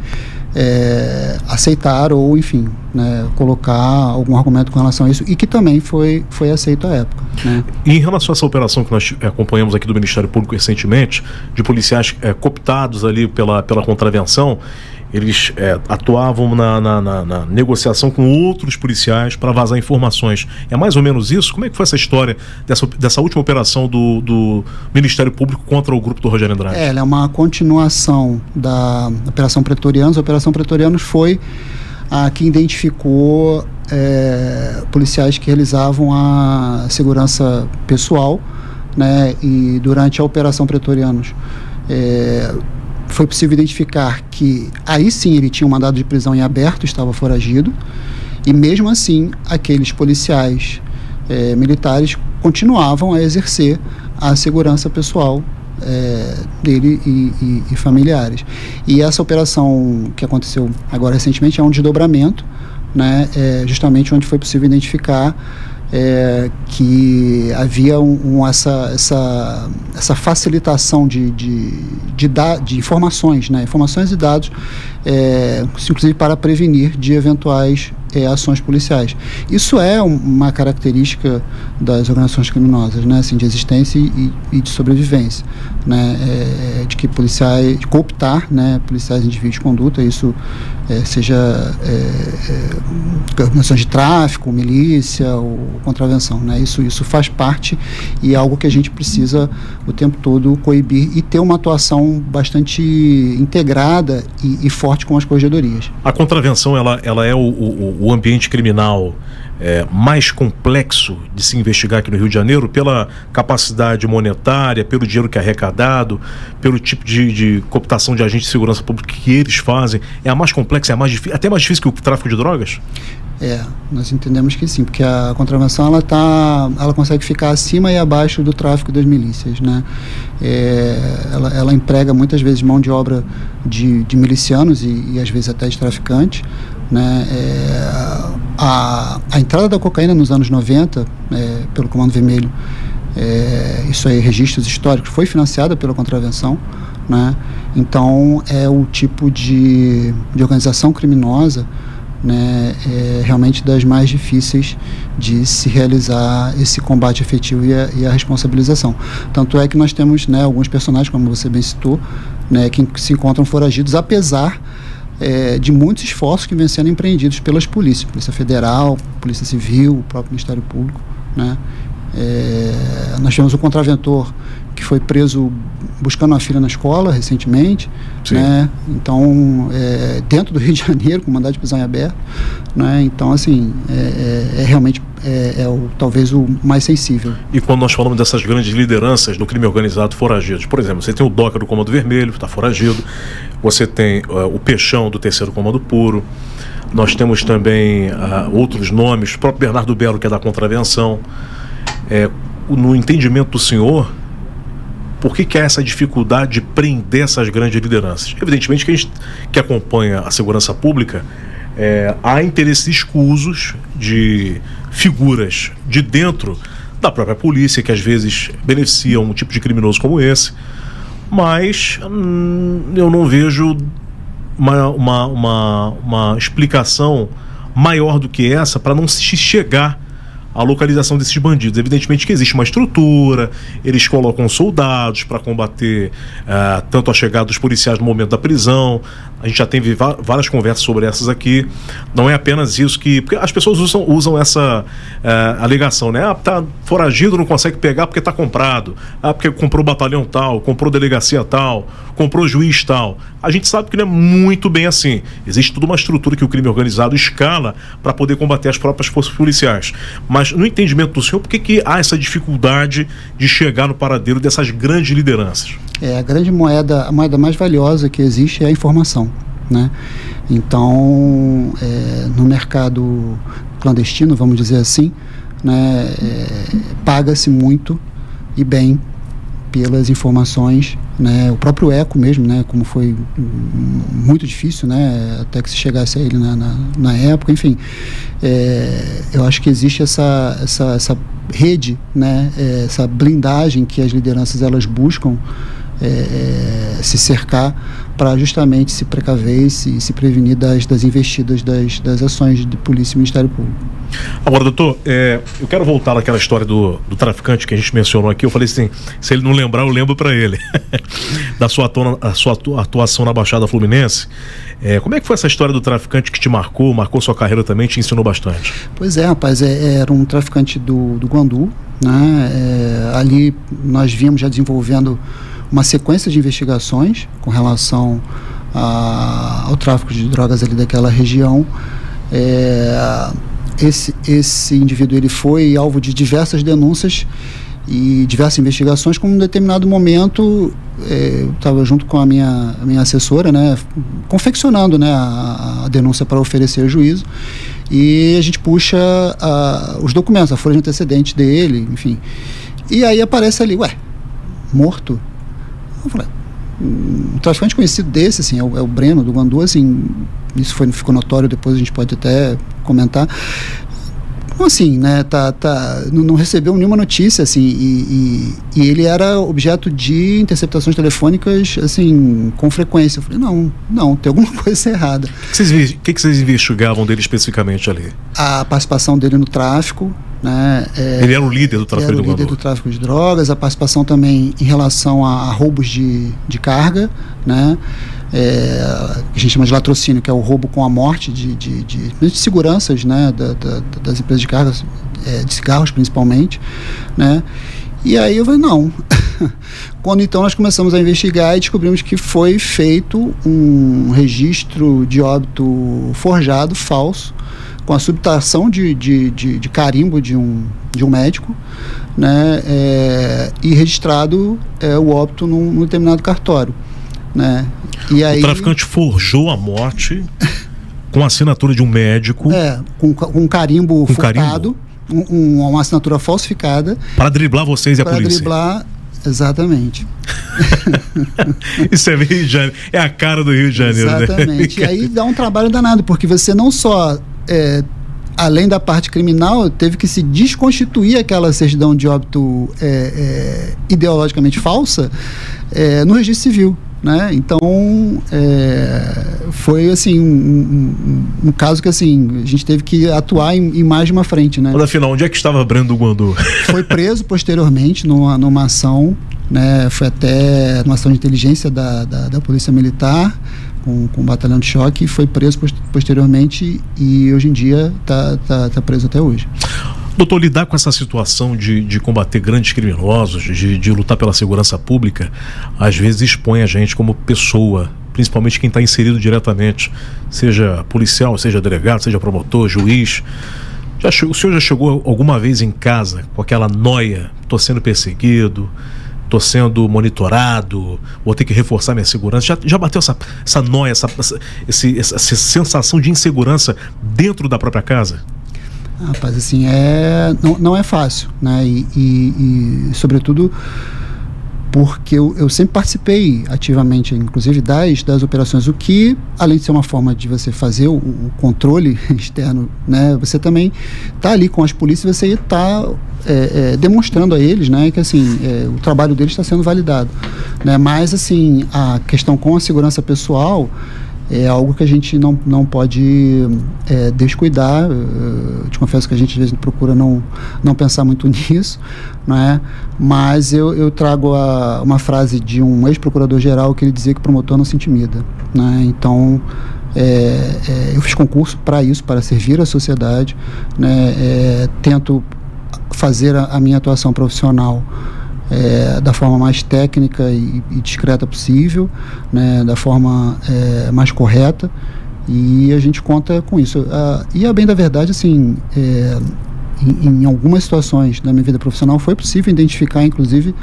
Speaker 2: aceitar ou, enfim, né, colocar algum argumento com relação a isso, e que também foi aceito à época, né?
Speaker 1: E em relação a essa operação que nós acompanhamos aqui do Ministério Público recentemente, de policiais cooptados ali pela contravenção, eles atuavam na negociação com outros policiais para vazar informações. É mais ou menos isso? Como é que foi essa história dessa última operação do Ministério Público contra o grupo do Rogério Andrade?
Speaker 2: Ela é uma continuação da Operação Pretorianos. A Operação Pretorianos foi a que identificou policiais que realizavam a segurança pessoal, né? E durante a Operação Pretorianos foi possível identificar que aí sim ele tinha um mandado de prisão em aberto, estava foragido, e mesmo assim aqueles policiais militares continuavam a exercer a segurança pessoal dele e familiares. E essa operação que aconteceu agora recentemente é um desdobramento, né, justamente onde foi possível identificar que havia essa facilitação de informações, né, informações e dados, inclusive para prevenir de eventuais ações policiais. Isso é uma característica das organizações criminosas, né, assim, de existência e de sobrevivência, né, de que policiais, de cooptar, né, policiais em desvio de conduta, isso seja organizações de tráfico, milícia ou contravenção, né, isso faz parte e é algo que a gente precisa o tempo todo coibir e ter uma atuação bastante integrada e forte com as corregedorias.
Speaker 1: A contravenção ela é o ambiente criminal mais complexo de se investigar aqui no Rio de Janeiro, pela capacidade monetária, pelo dinheiro que é arrecadado, pelo tipo de cooptação de agentes de segurança pública que eles fazem. É a mais complexa, até mais difícil que o tráfico de drogas?
Speaker 2: Nós entendemos que sim, porque a contravenção ela consegue ficar acima e abaixo do tráfico das milícias, né? Ela emprega muitas vezes mão de obra de milicianos e às vezes até de traficantes, né? A entrada da cocaína nos anos 90 pelo Comando Vermelho, isso aí, registros históricos, foi financiada pela contravenção, né? Então é o tipo de organização criminosa, né, realmente das mais difíceis de se realizar esse combate efetivo e a responsabilização. Tanto é que nós temos, né, alguns personagens, como você bem citou, né, que se encontram foragidos, apesar de muitos esforços que vêm sendo empreendidos pelas polícias, Polícia Federal, Polícia Civil, o próprio Ministério Público, né? Nós tivemos um contraventor que foi preso buscando uma filha na escola recentemente, né? Então, dentro do Rio de Janeiro, com mandado de prisão em aberto, né? Então, assim, realmente talvez o mais sensível.
Speaker 1: E quando nós falamos dessas grandes lideranças do crime organizado foragidos, por exemplo, você tem o Doca do Comando Vermelho, que está foragido, você tem o Peixão do 3º Comando Puro, nós temos também outros nomes, o próprio Bernardo Belo, que é da contravenção. No entendimento do senhor, por que há essa dificuldade de prender essas grandes lideranças? Evidentemente que a gente que acompanha a segurança pública, há interesses escusos de figuras de dentro da própria polícia que às vezes beneficiam um tipo de criminoso como esse, mas eu não vejo uma explicação maior do que essa para não se chegar à localização desses bandidos. Evidentemente que existe uma estrutura, eles colocam soldados para combater tanto a chegada dos policiais no momento da prisão. A gente já teve várias conversas sobre essas aqui. Não é apenas isso porque as pessoas usam essa alegação, né? Tá foragido, não consegue pegar porque tá comprado. Porque comprou batalhão tal, comprou delegacia tal, comprou juiz tal. A gente sabe que não é muito bem assim. Existe toda uma estrutura que o crime organizado escala para poder combater as próprias forças policiais. Mas no entendimento do senhor, por que há essa dificuldade de chegar no paradeiro dessas grandes lideranças?
Speaker 2: A moeda mais valiosa que existe é a informação, né? Então, no mercado clandestino, vamos dizer assim, né, paga-se muito e bem pelas informações, né, o próprio eco mesmo, né, como foi muito difícil, né, até que se chegasse a ele na época, enfim, eu acho que existe essa rede, né, essa blindagem que as lideranças elas buscam se cercar para justamente se precaver e se prevenir das investidas das ações de polícia e Ministério Público.
Speaker 1: Agora, doutor, eu quero voltar naquela história do traficante que a gente mencionou aqui. Eu falei assim, se ele não lembrar, eu lembro para ele. Da sua atuação na Baixada Fluminense. Como é que foi essa história do traficante que te marcou sua carreira também, te ensinou bastante?
Speaker 2: Pois é, rapaz, era um traficante do Guandu, né? Ali nós vínhamos já desenvolvendo uma sequência de investigações com relação ao tráfico de drogas ali daquela região. Esse indivíduo ele foi alvo de diversas denúncias e diversas investigações. Com um determinado momento eu estava junto com a minha assessora, né, confeccionando, né, a denúncia para oferecer juízo, e a gente puxa os documentos, a folha de antecedentes dele, enfim, e aí aparece ali, morto. Eu falei, um traficante conhecido desse, assim, é o Breno do Guandu, assim, isso ficou notório, depois a gente pode até comentar. Então, assim, né, não recebeu nenhuma notícia, assim, e ele era objeto de interceptações telefônicas, assim, com frequência. Eu falei, não, tem alguma coisa errada.
Speaker 1: O que vocês investigavam dele especificamente ali?
Speaker 2: A participação dele no tráfico, né?
Speaker 1: Ele era o líder do tráfico
Speaker 2: do Guandu. Líder do tráfico de drogas, a participação também em relação a roubos de carga, né? Que a gente chama de latrocínio, que é o roubo com a morte de seguranças, né, das empresas de carga, de cigarros principalmente, né? E aí eu falei, não. Quando então nós começamos a investigar e descobrimos que foi feito um registro de óbito forjado, falso, com a subtração de carimbo de um médico, né, e registrado o óbito num determinado cartório, né? E aí,
Speaker 1: o traficante forjou a morte com a assinatura de um médico.
Speaker 2: Com um carimbo furtado, uma assinatura falsificada.
Speaker 1: Para driblar vocês e a polícia.
Speaker 2: Para driblar, exatamente.
Speaker 1: Isso é Rio de Janeiro, é a cara do Rio de Janeiro.
Speaker 2: Exatamente,
Speaker 1: né?
Speaker 2: E aí dá um trabalho danado, porque você não só... além da parte criminal, teve que se desconstituir aquela certidão de óbito ideologicamente falsa no registro civil, né? Então foi assim um caso que assim a gente teve que atuar em mais de uma frente, né?
Speaker 1: Mas afinal, onde é que estava Breno do Guandu?
Speaker 2: Foi preso posteriormente numa ação, né? Foi até numa ação de inteligência da Polícia Militar com um batalhão de choque, foi preso posteriormente e hoje em dia tá preso até hoje.
Speaker 1: Doutor, lidar com essa situação de combater grandes criminosos, de lutar pela segurança pública, às vezes expõe a gente como pessoa, principalmente quem está inserido diretamente, seja policial, seja delegado, seja promotor, juiz. O senhor já chegou alguma vez em casa com aquela noia, estou sendo perseguido, estou sendo monitorado, vou ter que reforçar minha segurança? Já bateu essa noia, essa sensação de insegurança dentro da própria casa?
Speaker 2: Rapaz, assim, não é fácil, né? E sobretudo porque eu sempre participei ativamente, inclusive das operações, o que, além de ser uma forma de você fazer o controle externo, né, você também está ali com as polícias, você está demonstrando a eles, né, que assim, o trabalho deles está sendo validado, né? Mas assim, a questão com a segurança pessoal é algo que a gente não pode descuidar. Eu te confesso que a gente às vezes procura não pensar muito nisso, né? Mas eu trago uma frase de um ex-procurador-geral que ele dizia que promotor não se intimida, né? Então eu fiz concurso para isso, para servir a sociedade, né? Tento fazer a minha atuação profissional da forma mais técnica e discreta possível, né, da forma mais correta, e a gente conta com isso. E a bem da verdade, assim, em algumas situações da minha vida profissional foi possível identificar, inclusive,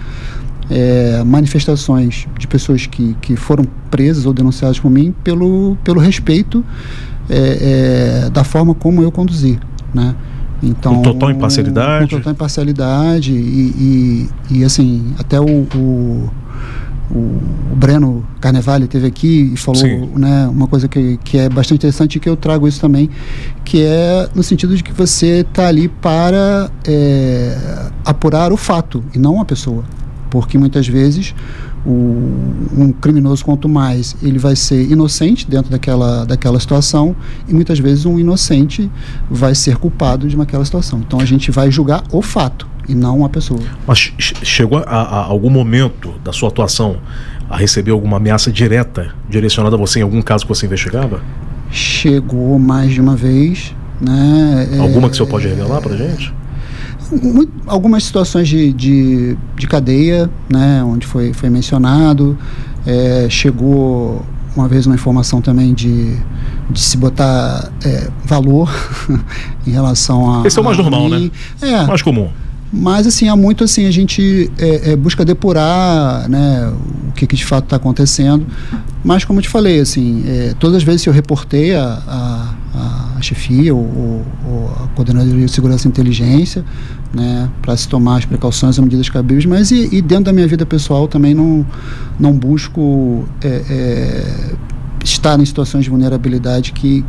Speaker 2: manifestações de pessoas que foram presas ou denunciadas por mim pelo respeito da forma como eu conduzi, né? Então,
Speaker 1: com total imparcialidade?
Speaker 2: Com total imparcialidade e assim, até o Breno Carnevale esteve aqui e falou, né, uma coisa que é bastante interessante e que eu trago isso também, que é no sentido de que você está ali para apurar o fato e não a pessoa, porque muitas vezes um criminoso, quanto mais ele vai ser inocente dentro daquela situação, e muitas vezes um inocente vai ser culpado de aquela situação. Então a gente vai julgar o fato e não a pessoa.
Speaker 1: Mas chegou a algum momento da sua atuação a receber alguma ameaça direta direcionada a você em algum caso que você investigava?
Speaker 2: Chegou mais de uma vez, né?
Speaker 1: Alguma que o senhor pode revelar pra gente?
Speaker 2: Algumas situações de cadeia, né, onde foi mencionado. Chegou uma vez uma informação também de se botar valor em relação a...
Speaker 1: Esse é o mais normal, né? Mais comum.
Speaker 2: Mas assim, há muito assim, a gente busca depurar, né, o que de fato está acontecendo. Mas como eu te falei, assim, todas as vezes que eu reportei a chefia ou a coordenadoria de segurança e inteligência, né, para se tomar as precauções e medidas cabíveis, mas e dentro da minha vida pessoal também não busco estar em situações de vulnerabilidade que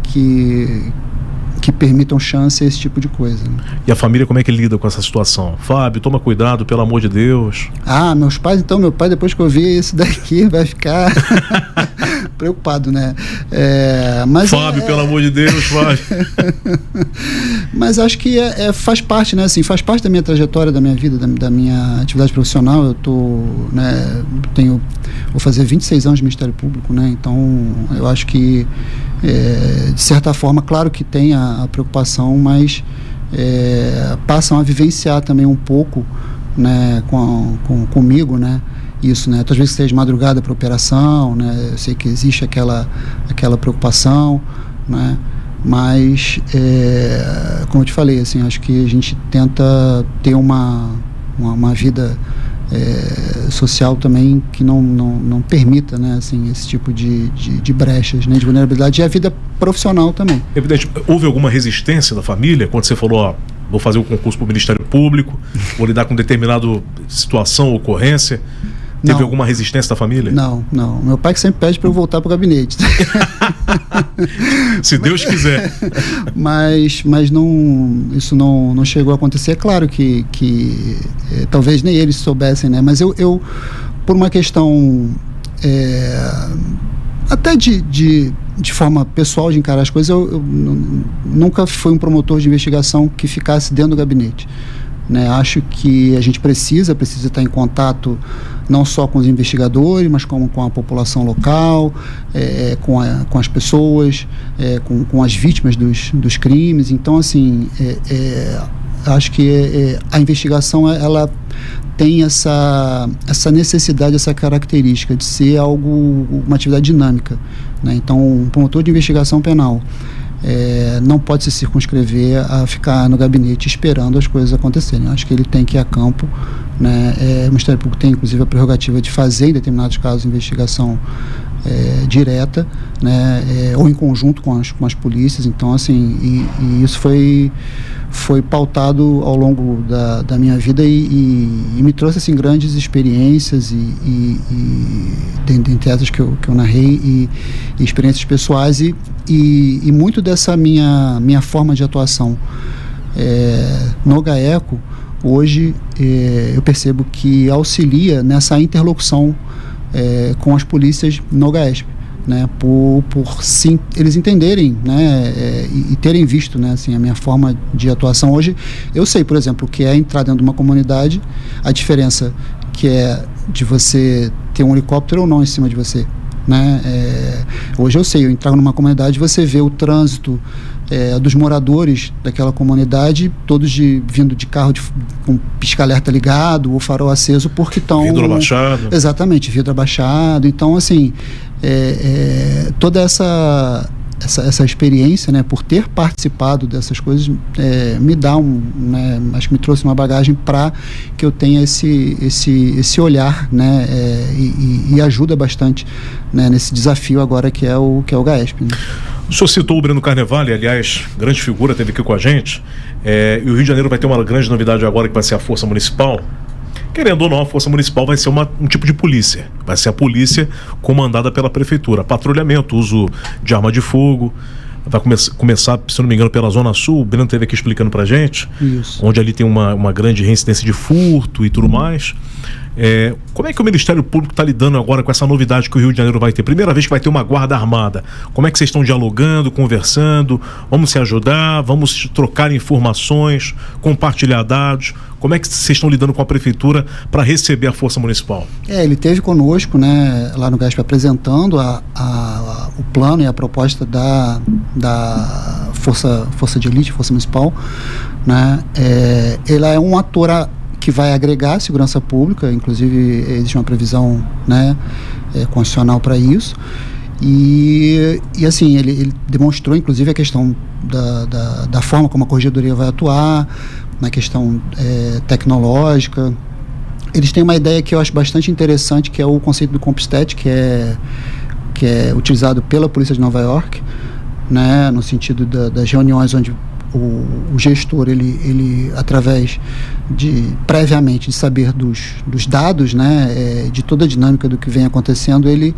Speaker 2: permitam chance a esse tipo de coisa.
Speaker 1: E a família, como é que lida com essa situação? Fábio, toma cuidado, pelo amor de Deus.
Speaker 2: Meus pais, então, meu pai, depois que eu vi isso daqui, vai ficar preocupado, né? Mas
Speaker 1: Fábio, pelo amor de Deus, Fábio.
Speaker 2: Mas acho que faz parte, né? Assim, faz parte da minha trajetória, da minha vida, da minha atividade profissional. Eu tô, né, vou fazer 26 anos de Ministério Público, né? Então, eu acho que de certa forma, claro que tem a preocupação, mas passam a vivenciar também um pouco, né, comigo, né, isso, né, às vezes você de madrugada para operação, né, eu sei que existe aquela preocupação, né, mas como eu te falei, assim, acho que a gente tenta ter uma vida social também que não permita, né, assim, esse tipo de brechas, né, de vulnerabilidade, e a vida profissional também.
Speaker 1: Evidente, houve alguma resistência da família quando você falou, vou fazer o concurso para o Ministério Público, vou lidar com determinada situação ou ocorrência? Teve alguma resistência da família?
Speaker 2: Não. Meu pai que sempre pede para eu voltar para o gabinete.
Speaker 1: Se Deus quiser.
Speaker 2: Mas isso não chegou a acontecer. É claro que talvez nem eles soubessem, né? Mas eu por uma questão até de forma pessoal de encarar as coisas, eu nunca fui um promotor de investigação que ficasse dentro do gabinete. Né, acho que a gente precisa estar em contato não só com os investigadores, mas com a população local, com as pessoas, com as vítimas dos crimes. Então, assim, acho que a investigação ela tem essa necessidade, essa característica de ser uma atividade dinâmica. Né? Então, um promotor de investigação penal não pode se circunscrever a ficar no gabinete esperando as coisas acontecerem. Acho que ele tem que ir a campo, né? O Ministério Público tem, inclusive, a prerrogativa de fazer, em determinados casos, investigação direta, né? Ou em conjunto com as polícias. Então, assim, e isso foi pautado ao longo da minha vida e me trouxe, assim, grandes experiências e dentre essas que eu narrei e experiências pessoais e muito dessa minha forma de atuação no GAECO hoje eu percebo que auxilia nessa interlocução com as polícias no GAESP, né, por sim, eles entenderem, né, e terem visto, né, assim, a minha forma de atuação. Hoje eu sei, por exemplo, o que é entrar dentro de uma comunidade, a diferença que é de você ter um helicóptero ou não em cima de você, né? Hoje eu sei, eu entrar numa comunidade, você vê o trânsito dos moradores daquela comunidade, todos vindo de carro com pisca-alerta ligado, o farol aceso, porque estão...
Speaker 1: Vidro abaixado.
Speaker 2: Exatamente, vidro abaixado. Então, assim, toda essa experiência, né, por ter participado dessas coisas, me dá né, acho que me trouxe uma bagagem para que eu tenha esse olhar, né, e ajuda bastante, né, nesse desafio agora que é o GAESP, né?
Speaker 1: O senhor citou o Breno Carnevale, aliás, grande figura, esteve aqui com a gente, e o Rio de Janeiro vai ter uma grande novidade agora, que vai ser a Força Municipal. Querendo ou não, a Força Municipal vai ser um tipo de polícia. Vai ser a polícia comandada pela Prefeitura. Patrulhamento, uso de arma de fogo. Vai começar, se não me engano, pela Zona Sul. O Breno esteve aqui explicando pra gente. Isso. Onde ali tem uma grande reincidência de furto e tudo mais. Como é que o Ministério Público está lidando agora com essa novidade que o Rio de Janeiro vai ter? Primeira vez que vai ter uma guarda armada. Como é que vocês estão dialogando, conversando? Vamos se ajudar? Vamos trocar informações, compartilhar dados? Como é que vocês estão lidando com a Prefeitura para receber a Força Municipal?
Speaker 2: Ele esteve conosco, né, lá no GASP, apresentando o plano e a proposta da Força de Elite, Força Municipal, né? Ela é um ator que vai agregar segurança pública, inclusive existe uma previsão, né, constitucional para isso, e assim, ele demonstrou inclusive a questão da forma como a Corregedoria vai atuar, na questão tecnológica. Eles têm uma ideia que eu acho bastante interessante, que é o conceito do CompStat, que é utilizado pela Polícia de Nova York, né, no sentido das reuniões onde o gestor, ele através previamente de saber dos dados, né, de toda a dinâmica do que vem acontecendo, ele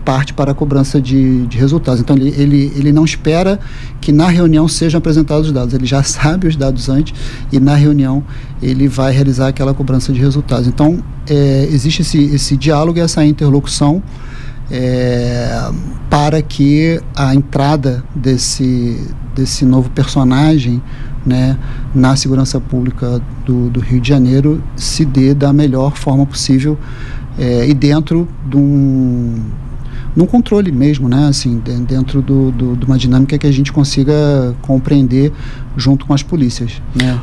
Speaker 2: parte para a cobrança de resultados. Então ele não espera que na reunião sejam apresentados os dados, ele já sabe os dados antes e na reunião ele vai realizar aquela cobrança de resultados. Então existe esse diálogo e essa interlocução para que a entrada desse novo personagem, né, na segurança pública do Rio de Janeiro se dê da melhor forma possível e dentro de num controle mesmo, né, assim, dentro de uma dinâmica que a gente consiga compreender junto com as polícias, né.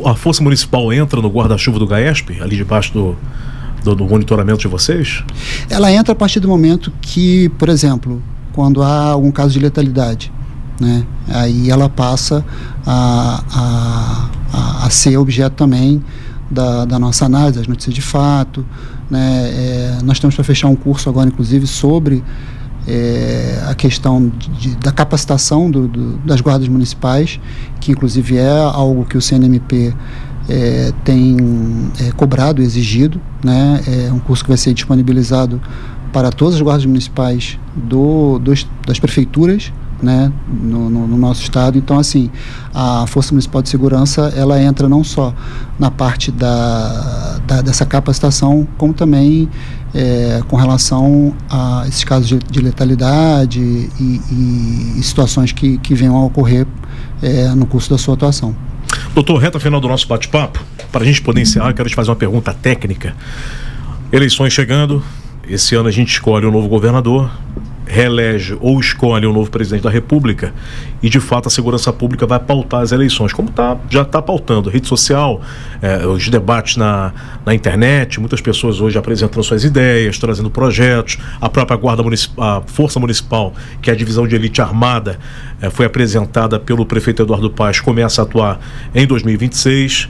Speaker 1: A Força Municipal entra no guarda-chuva do GAESP, ali debaixo do monitoramento de vocês?
Speaker 2: Ela entra a partir do momento que, por exemplo, quando há algum caso de letalidade, né, aí ela passa a ser objeto também da nossa análise, das notícias de fato, né. Nós estamos para fechar um curso agora, inclusive, sobre a questão da capacitação das guardas municipais, que inclusive é algo que o CNMP tem cobrado e exigido, né. É um curso que vai ser disponibilizado para todas as guardas municipais das prefeituras, né, no nosso estado. Então, assim, a Força Municipal de Segurança, ela entra não só na parte dessa capacitação, como também com relação a esses casos de letalidade e situações que venham a ocorrer no curso da sua atuação.
Speaker 1: Doutor, reta final do nosso bate-papo, para a gente poder encerrar, eu quero te fazer uma pergunta técnica. Eleições chegando, esse ano a gente escolhe um novo governador, reelege ou escolhe um novo presidente da República e, de fato, a segurança pública vai pautar as eleições, como já está pautando. Rede social, os debates na internet, muitas pessoas hoje apresentando suas ideias, trazendo projetos. A própria a Força Municipal, que é a divisão de elite armada, foi apresentada pelo prefeito Eduardo Paes, começa a atuar em 2026.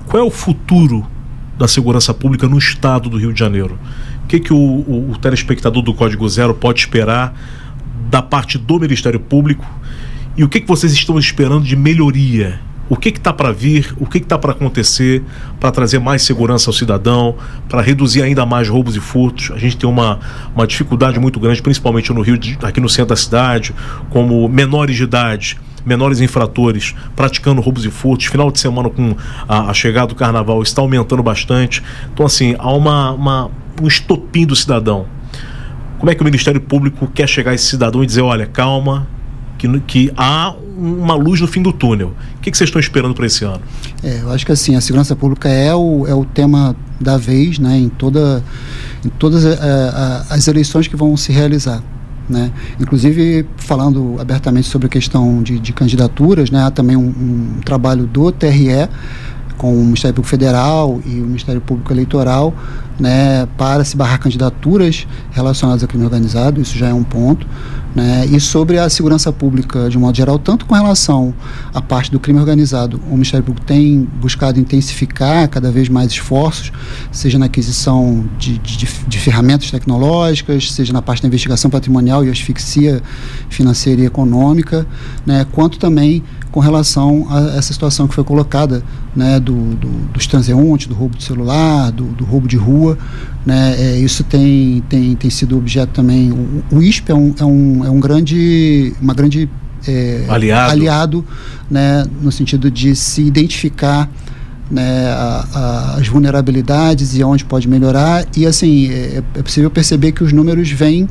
Speaker 1: Qual é o futuro da segurança pública no estado do Rio de Janeiro? O que o telespectador do Código Zero pode esperar da parte do Ministério Público e o que vocês estão esperando de melhoria? O que está para vir? O que está para acontecer para trazer mais segurança ao cidadão, para reduzir ainda mais roubos e furtos? A gente tem uma dificuldade muito grande, principalmente no Rio, aqui no centro da cidade, como menores de idade, menores infratores praticando roubos e furtos. Final de semana, com a chegada do carnaval, está aumentando bastante. Então, assim, há um estopim do cidadão. Como é que o Ministério Público quer chegar a esse cidadão e dizer, olha, calma, que há uma luz no fim do túnel? O que vocês estão esperando para esse ano?
Speaker 2: Eu acho que, assim, a segurança pública é o tema da vez, né, em todas as eleições que vão se realizar, né? Inclusive, falando abertamente sobre a questão de candidaturas, né, há também um trabalho do TRE com o Ministério Público Federal e o Ministério Público Eleitoral, né, para se barrar candidaturas relacionadas ao crime organizado. Isso já é um ponto, né? E sobre a segurança pública de um modo geral, tanto com relação à parte do crime organizado, o Ministério Público tem buscado intensificar cada vez mais esforços, seja na aquisição de ferramentas tecnológicas, seja na parte da investigação patrimonial e asfixia financeira e econômica, né? Quanto também com relação a essa situação que foi colocada, né, dos transeuntes, do roubo de celular, do roubo de rua, né? Isso tem sido objeto também. O ISP é um grande aliado, né, no sentido de se identificar, né, as vulnerabilidades e onde pode melhorar, e assim é possível perceber que os números vêm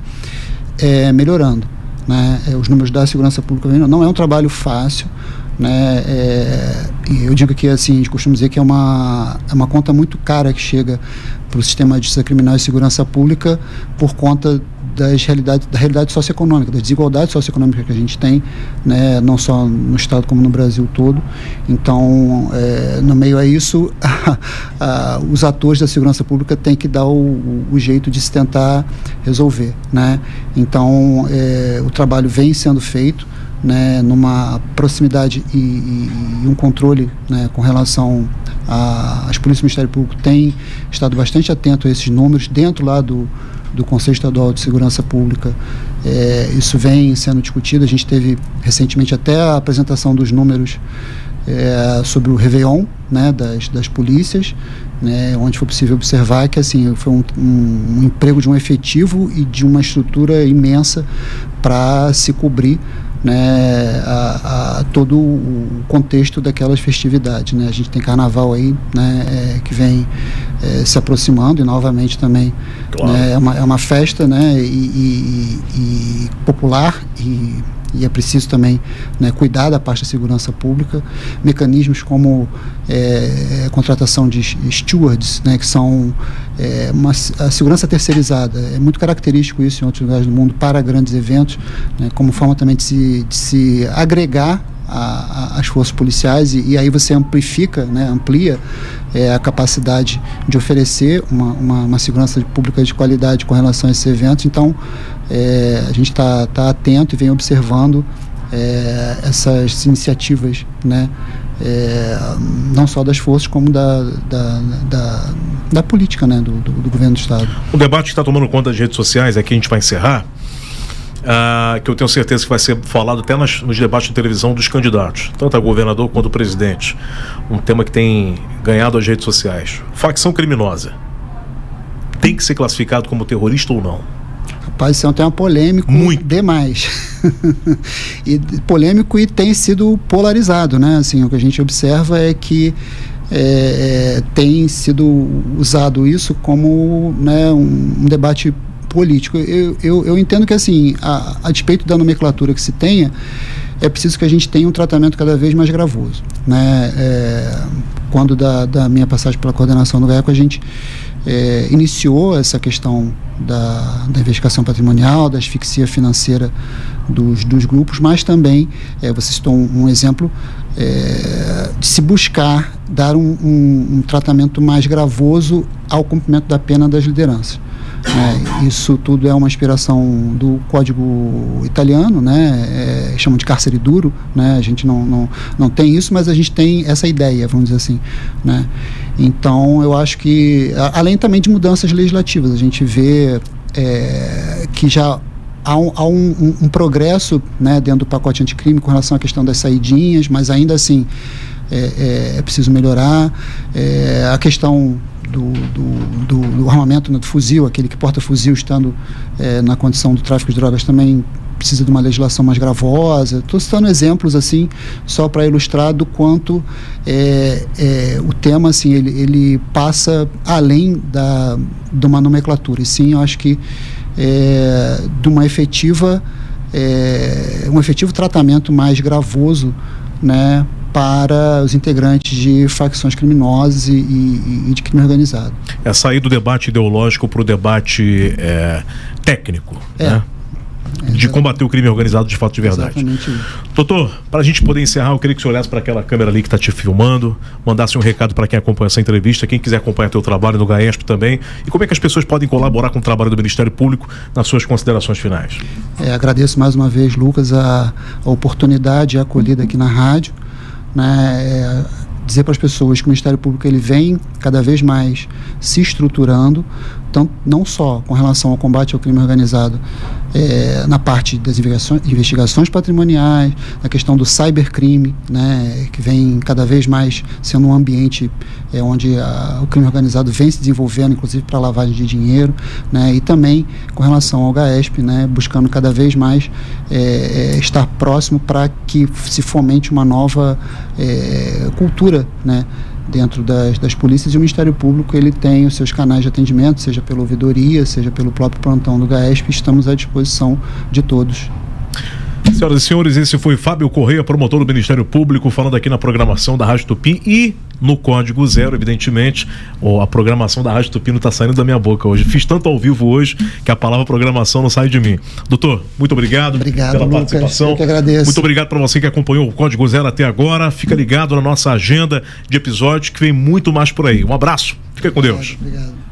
Speaker 2: melhorando, né? Os números da segurança pública não é um trabalho fácil, né? E eu digo que assim, a gente costuma dizer que é uma conta muito cara que chega para o sistema de justiça criminal e segurança pública por conta da realidade socioeconômica, da desigualdade socioeconômica que a gente tem, né, não só no estado como no Brasil todo. Então, no meio a isso, os atores da segurança pública têm que dar o jeito de se tentar resolver, né? Então, o trabalho vem sendo feito, né, numa proximidade e um controle, né, com relação às polícias do Ministério Público, tem estado bastante atento a esses números dentro lá do Conselho Estadual de Segurança Pública. Isso vem sendo discutido. A gente teve recentemente até a apresentação dos números sobre o Réveillon, né, das polícias, né, onde foi possível observar que assim, foi um emprego de um efetivo e de uma estrutura imensa para se cobrir, né, a todo o contexto daquelas festividades, né? A gente tem carnaval aí, né, que vem se aproximando, e novamente também, claro, né, é uma festa, né, e popular, e é preciso também, né, cuidar da parte da segurança pública. Mecanismos como contratação de stewards, né, que são a segurança terceirizada. É muito característico isso em outros lugares do mundo para grandes eventos, né, como forma também de se agregar às forças policiais, e aí você amplifica, né, amplia a capacidade de oferecer uma segurança pública de qualidade com relação a esses eventos. Então, a gente está atento e vem observando essas iniciativas, né, não só das forças, como da política, né, do governo do Estado.
Speaker 1: O debate que está tomando conta das redes sociais, aqui a gente vai encerrar, que eu tenho certeza que vai ser falado até nos debates de televisão dos candidatos, tanto a governador quanto o presidente. Um tema que tem ganhado as redes sociais. Facção criminosa tem que ser classificado como terrorista ou não?
Speaker 2: Rapaz, isso é um tema polêmico demais. E polêmico, e tem sido polarizado, né? Assim, o que a gente observa é que tem sido usado isso como, né, um debate político. Eu entendo que, assim, a despeito da nomenclatura que se tenha, é preciso que a gente tenha um tratamento cada vez mais gravoso, né? Quando da minha passagem pela coordenação do GAECO, a gente iniciou essa questão da investigação patrimonial, da asfixia financeira dos grupos, mas também, você citou um exemplo, de se buscar dar um tratamento mais gravoso ao cumprimento da pena das lideranças. Isso tudo é uma inspiração do código italiano, né? Chamam de cárcere duro, né? A gente não tem isso, mas a gente tem essa ideia, vamos dizer assim, né? Então, eu acho que, além também de mudanças legislativas, a gente vê que já há um progresso, né, dentro do pacote anticrime com relação à questão das saidinhas, mas ainda assim é preciso melhorar. A questão do armamento, né, do fuzil, aquele que porta fuzil estando na condição do tráfico de drogas, também precisa de uma legislação mais gravosa. Estou citando exemplos assim só para ilustrar do quanto o tema, assim, ele passa além de uma nomenclatura, e sim, eu acho que de um efetivo tratamento mais gravoso, né, para os integrantes de facções criminosas e de crime organizado.
Speaker 1: É sair do debate ideológico para o debate técnico, né? de combater o crime organizado de fato de verdade.
Speaker 2: Exatamente.
Speaker 1: Doutor, para a gente poder encerrar, eu queria que você olhasse para aquela câmera ali que está te filmando, mandasse um recado para quem acompanha essa entrevista, quem quiser acompanhar teu trabalho no GAESP também, e como é que as pessoas podem colaborar com o trabalho do Ministério Público nas suas considerações finais.
Speaker 2: Agradeço mais uma vez, Lucas, a oportunidade e a acolhida aqui na rádio, né? Dizer para as pessoas que o Ministério Público ele vem cada vez mais se estruturando, não só com relação ao combate ao crime organizado, na parte das investigações patrimoniais, na questão do cybercrime, né, que vem cada vez mais sendo um ambiente onde o crime organizado vem se desenvolvendo, inclusive para lavagem de dinheiro, né, e também com relação ao GAESP, né, buscando cada vez mais estar próximo para que se fomente uma nova cultura, né, dentro das polícias, e o Ministério Público ele tem os seus canais de atendimento, seja pela ouvidoria, seja pelo próprio plantão do GAESP. Estamos à disposição de todos.
Speaker 1: Senhoras e senhores, esse foi Fábio Correia, promotor do Ministério Público, falando aqui na programação da Rádio Tupi e no Código Zero, evidentemente. A programação da Rádio Tupi não está saindo da minha boca hoje. Fiz tanto ao vivo hoje que a palavra programação não sai de mim. Doutor, muito obrigado pela
Speaker 2: Lucas,
Speaker 1: participação.
Speaker 2: Eu que agradeço.
Speaker 1: Muito obrigado para você que acompanhou o Código Zero até agora. Fica ligado na nossa agenda de episódios que vem muito mais por aí. Um abraço. Fica com Deus.
Speaker 2: Obrigado.